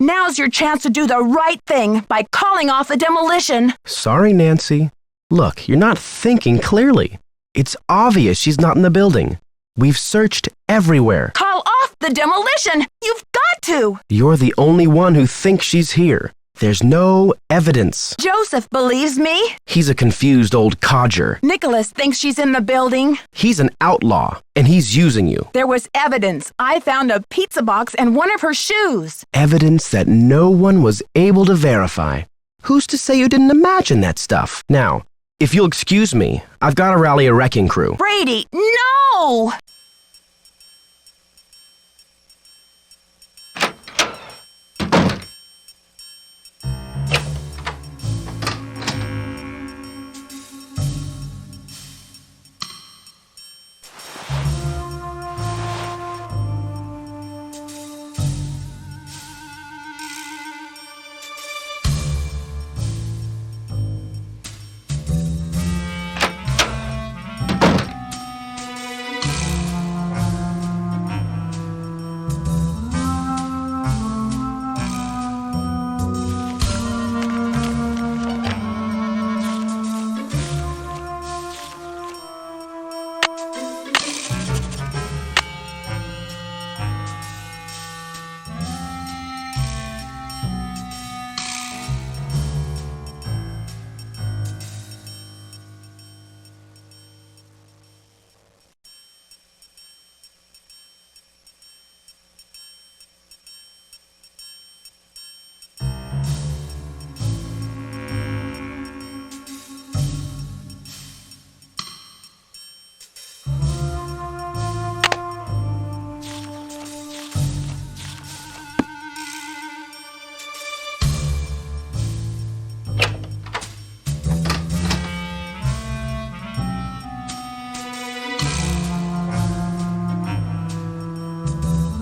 Now's your chance to do the right thing by calling off the demolition. Sorry, Nancy. Look, you're not thinking clearly. It's obvious she's not in the building. We've searched everywhere. Call off the demolition! You've got to! You're the only one who thinks she's here. There's no evidence. Joseph believes me. He's a confused old codger. Nicholas thinks she's in the building. He's an outlaw, and he's using you. There was evidence. I found a pizza box and one of her shoes. Evidence that no one was able to verify. Who's to say you didn't imagine that stuff? Now, if you'll excuse me, I've got to rally a wrecking crew. Brady, no!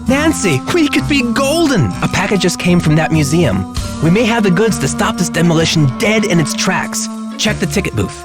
Nancy, we could be golden! A package just came from that museum. We may have the goods to stop this demolition dead in its tracks. Check the ticket booth.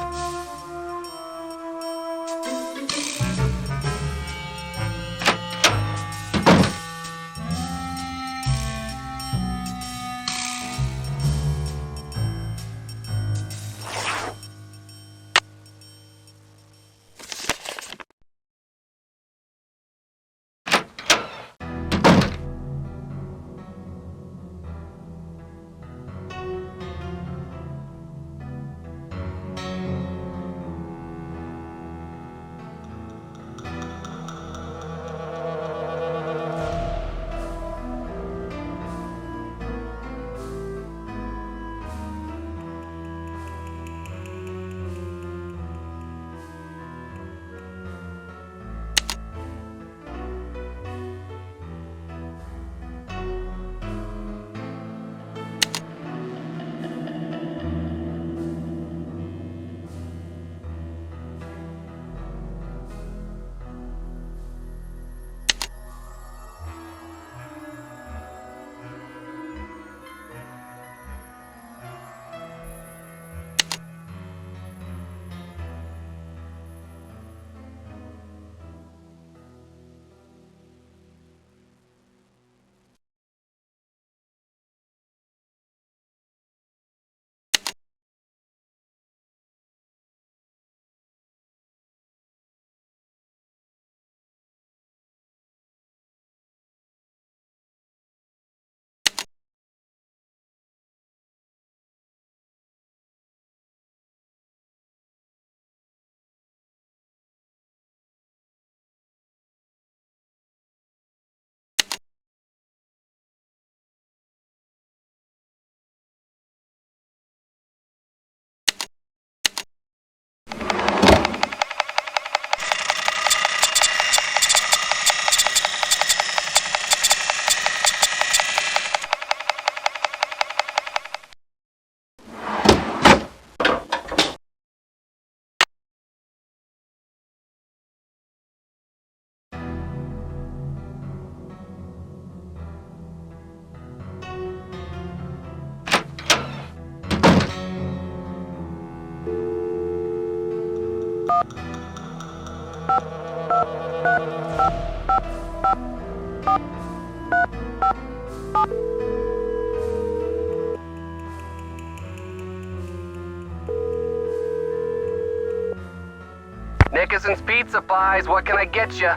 Nickerson's Pizza Pies, what can I get you?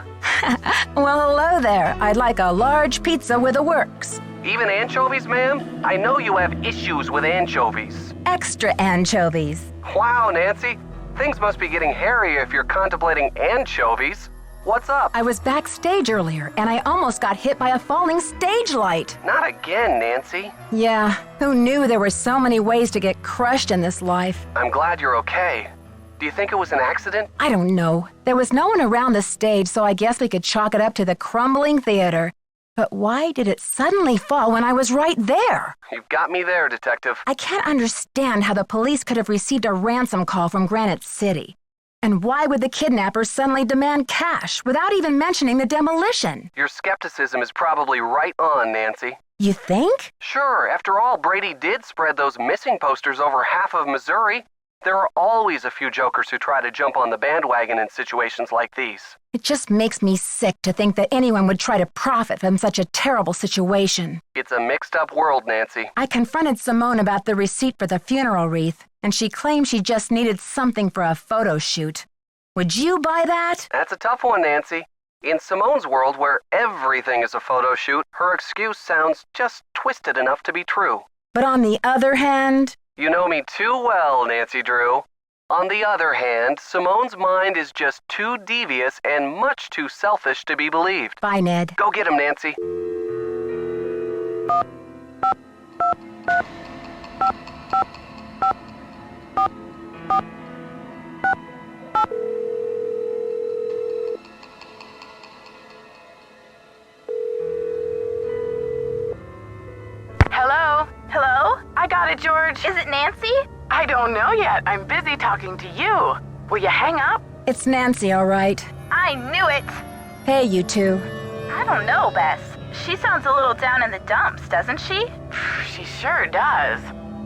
Well, hello there. I'd like a large pizza with a works. Even anchovies, ma'am? I know you have issues with anchovies. Extra anchovies. Wow, Nancy. Things must be getting hairy if you're contemplating anchovies. What's up? I was backstage earlier, and I almost got hit by a falling stage light. Not again, Nancy. Yeah, who knew there were so many ways to get crushed in this life? I'm glad you're okay. Do you think it was an accident? I don't know. There was no one around the stage, so I guess we could chalk it up to the crumbling theater. But why did it suddenly fall when I was right there? You've got me there, Detective. I can't understand how the police could have received a ransom call from Granite City. And why would the kidnappers suddenly demand cash without even mentioning the demolition? Your skepticism is probably right on, Nancy. You think? Sure, after all, Brady did spread those missing posters over half of Missouri. There are always a few jokers who try to jump on the bandwagon in situations like these. It just makes me sick to think that anyone would try to profit from such a terrible situation. It's a mixed-up world, Nancy. I confronted Simone about the receipt for the funeral wreath, and she claimed she just needed something for a photo shoot. Would you buy that? That's a tough one, Nancy. In Simone's world, where everything is a photo shoot, her excuse sounds just twisted enough to be true. But on the other hand... You know me too well, Nancy Drew. On the other hand, Simone's mind is just too devious and much too selfish to be believed. Bye, Ned. Go get him, Nancy. Hello? Hello? I got it, George. Is it Nancy? I don't know yet. I'm busy talking to you. Will you hang up? It's Nancy, all right. I knew it. Hey, you two. I don't know, Bess. She sounds a little down in the dumps, doesn't she? She sure does.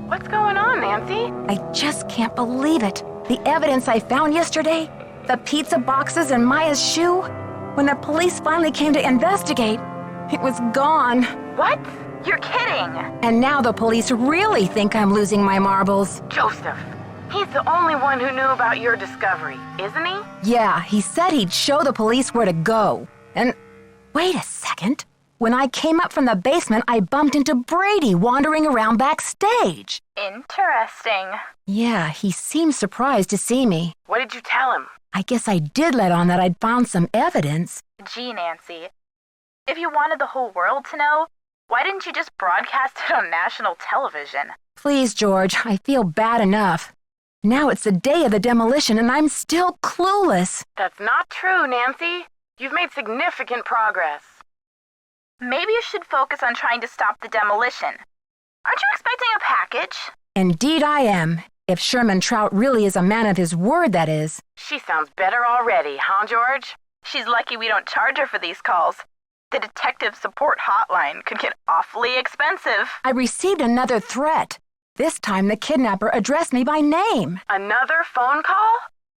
What's going on, Nancy? I just can't believe it. The evidence I found yesterday, the pizza boxes and Maya's shoe, when the police finally came to investigate, it was gone. What? You're kidding. And now the police really think I'm losing my marbles. Joseph. He's the only one who knew about your discovery, isn't he? Yeah, he said he'd show the police where to go. And wait a second. When I came up from the basement, I bumped into Brady wandering around backstage. Interesting. Yeah, he seemed surprised to see me. What did you tell him? I guess I did let on that I'd found some evidence. Gee, Nancy. If you wanted the whole world to know, why didn't you just broadcast it on national television? Please, George, I feel bad enough. Now it's the day of the demolition and I'm still clueless. That's not true, Nancy. You've made significant progress. Maybe you should focus on trying to stop the demolition. Aren't you expecting a package? Indeed I am. If Sherman Trout really is a man of his word, that is. She sounds better already, huh, George? She's lucky we don't charge her for these calls. The detective support hotline could get awfully expensive. I received another threat. This time the kidnapper addressed me by name. Another phone call?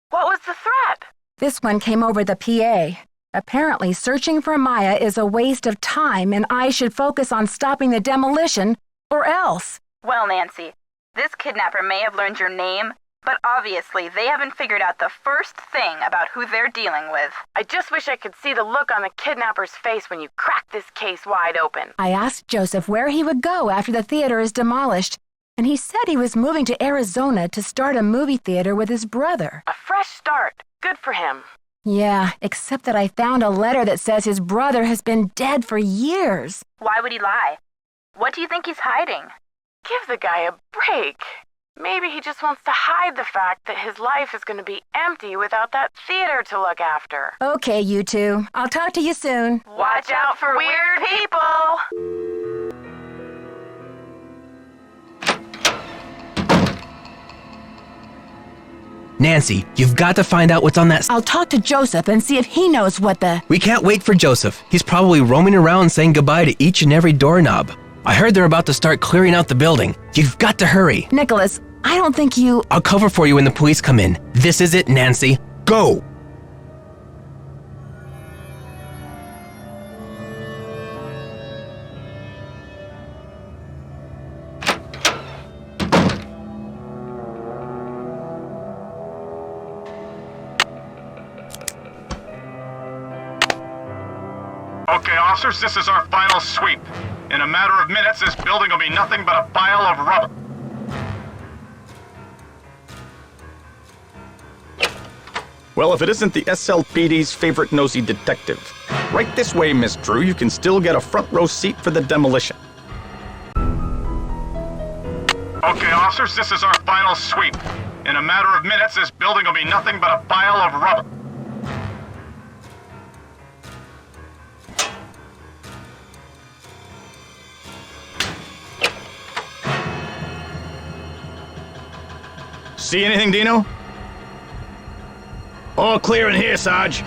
What was the threat? This one came over the PA. Apparently, searching for Maya is a waste of time and I should focus on stopping the demolition, or else. Well, Nancy, this kidnapper may have learned your name, but obviously they haven't figured out the first thing about who they're dealing with. I just wish I could see the look on the kidnapper's face when you crack this case wide open. I asked Joseph where he would go after the theater is demolished, and he said he was moving to Arizona to start a movie theater with his brother. A fresh start. Good for him. Yeah, except that I found a letter that says his brother has been dead for years. Why would he lie? What do you think he's hiding? Give the guy a break. Maybe he just wants to hide the fact that his life is going to be empty without that theater to look after. Okay, you two. I'll talk to you soon. Watch out for weird people! Nancy, you've got to find out what's on that. I'll talk to Joseph and see if he knows what the... We can't wait for Joseph. He's probably roaming around saying goodbye to each and every doorknob. I heard they're about to start clearing out the building. You've got to hurry. Nicholas, I don't think you... I'll cover for you when the police come in. This is it, Nancy. Go! Okay, officers, this is our final sweep. In a matter of minutes, this building will be nothing but a pile of rubble. Well, if it isn't the SLPD's favorite nosy detective. Right this way, Miss Drew. You can still get a front row seat for the demolition. Okay, officers, this is our final sweep. In a matter of minutes, this building will be nothing but a pile of rubble. See anything, Dino? All clear in here, Sarge.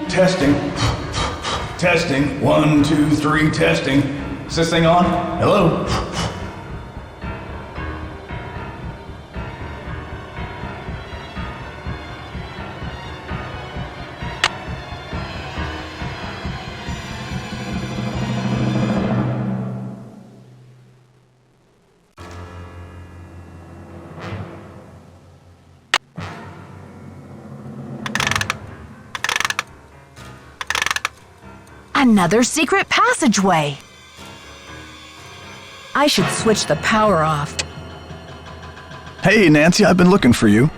Testing. Testing. 1, 2, 3, testing. Is this thing on? Hello? Another secret passageway. I should switch the power off. Hey, Nancy, I've been looking for you.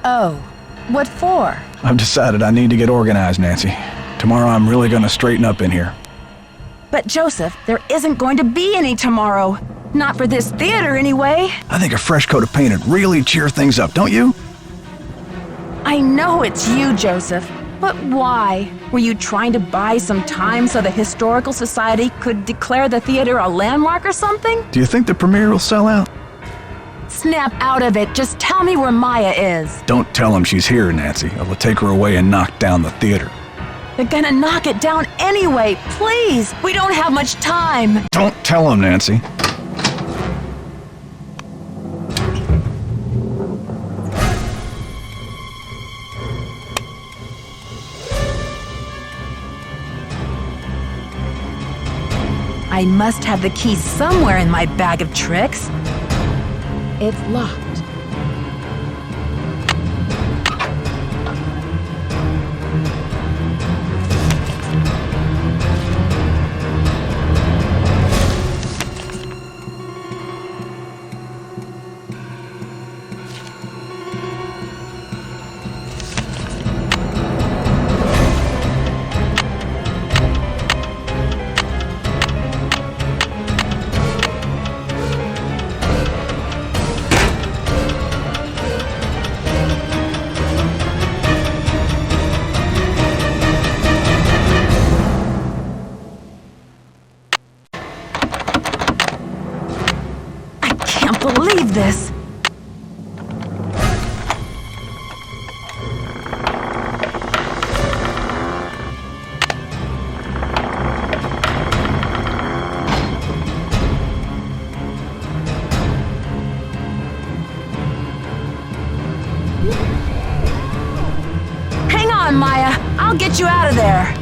Oh, what for? I've decided I need to get organized, Nancy. Tomorrow I'm really gonna straighten up in here. But Joseph, there isn't going to be any tomorrow. Not for this theater, anyway. I think a fresh coat of paint would really cheer things up, don't you? I know it's you, Joseph. But why? Were you trying to buy some time so the Historical Society could declare the theater a landmark or something? Do you think the premiere will sell out? Snap out of it. Just tell me where Maya is. Don't tell him she's here, Nancy. It'll take her away and knock down the theater. They're gonna knock it down anyway. Please, we don't have much time. Don't tell him, Nancy. I must have the key somewhere in my bag of tricks. It's locked. Believe this. Hang on, Maya. I'll get you out of there.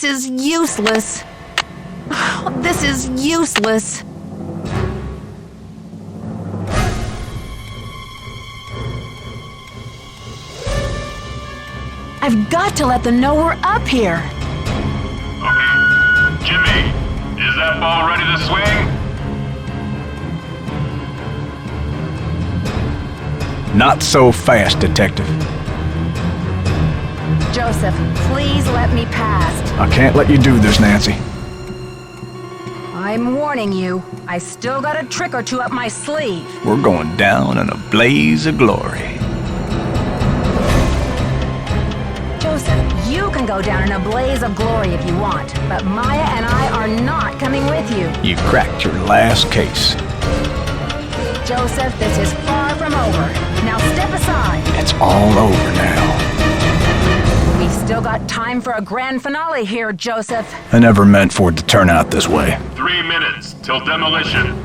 This is useless. This is useless. I've got to let them know we're up here. Okay. Jimmy, is that ball ready to swing? Not so fast, Detective. Joseph, please let me past. I can't let you do this, Nancy. I'm warning you. I still got a trick or two up my sleeve. We're going down in a blaze of glory. Joseph, you can go down in a blaze of glory if you want, but Maya and I are not coming with you. You cracked your last case. Joseph, this is far from over. Now step aside. It's all over now. We've still got time for a grand finale here, Joseph. I never meant for it to turn out this way. 3 minutes till demolition.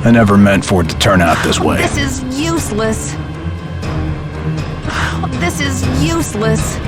I never meant for it to turn out this way. This is useless. This is useless.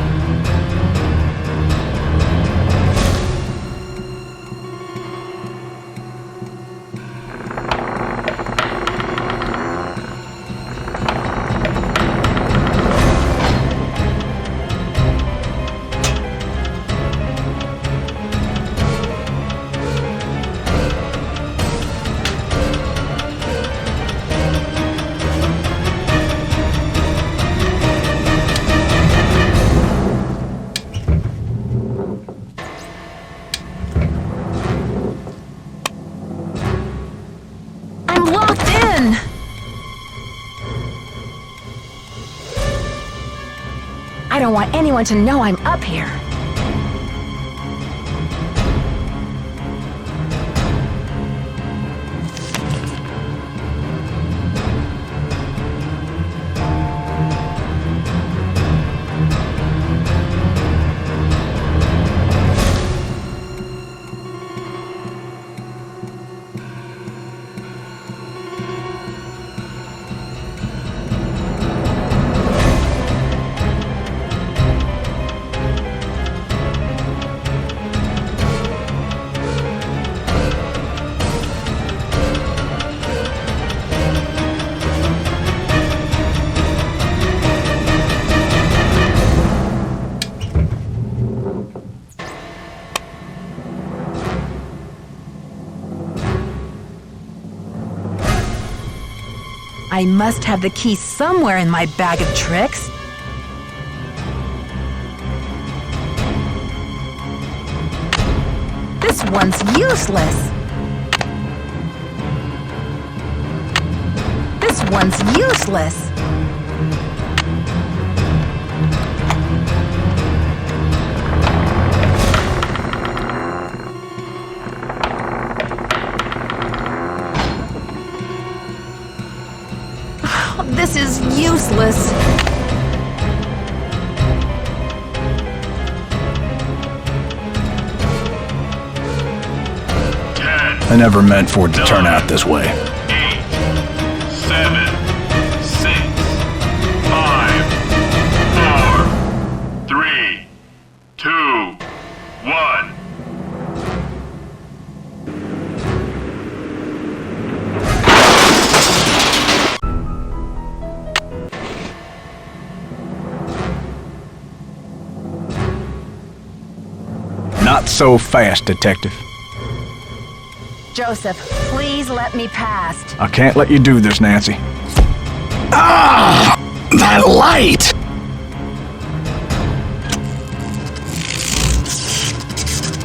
I don't want anyone to know I'm up here. I must have the key somewhere in my bag of tricks. This one's useless. This one's useless. This is useless. I never meant for it to turn out this way. 8, 7, 6, 5, 4, 3, 2, 1. Not so fast, Detective. Joseph, please let me past. I can't let you do this, Nancy. Ah! That light!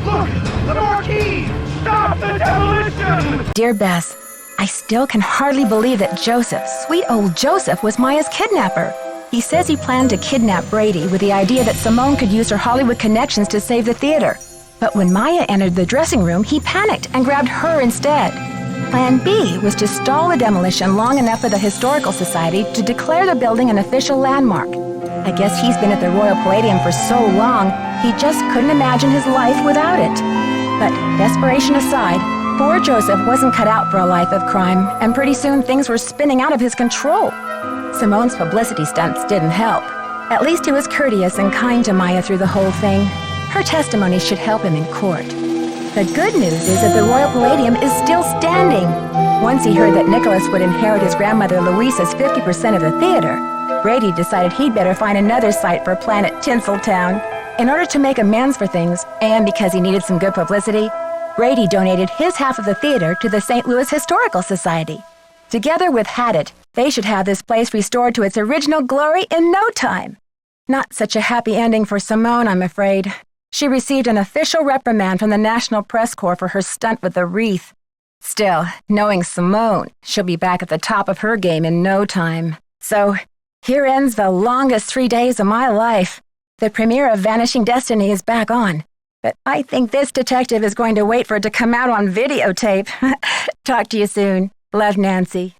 Look! The marquee! Stop the demolition! Dear Bess, I still can hardly believe that Joseph, sweet old Joseph, was Maya's kidnapper. He says he planned to kidnap Brady with the idea that Simone could use her Hollywood connections to save the theater. But when Maya entered the dressing room, he panicked and grabbed her instead. Plan B was to stall the demolition long enough for the Historical Society to declare the building an official landmark. I guess he's been at the Royal Palladium for so long, He just couldn't imagine his life without it. But desperation aside, poor Joseph wasn't cut out for a life of crime, and pretty soon things were spinning out of his control. Simone's publicity stunts didn't help. At least he was courteous and kind to Maya through the whole thing. Her testimony should help him in court. The good news is that the Royal Palladium is still standing. Once he heard that Nicholas would inherit his grandmother Louisa's 50% of the theater, Brady decided he'd better find another site for Planet Tinseltown. In order to make amends for things, and because he needed some good publicity, Brady donated his half of the theater to the St. Louis Historical Society. Together with Haddett, they should have this place restored to its original glory in no time. Not such a happy ending for Simone, I'm afraid. She received an official reprimand from the National Press Corps for her stunt with the wreath. Still, knowing Simone, she'll be back at the top of her game in no time. So, here ends the longest 3 days of my life. The premiere of Vanishing Destiny is back on, but I think this detective is going to wait for it to come out on videotape. Talk to you soon. Love, Nancy.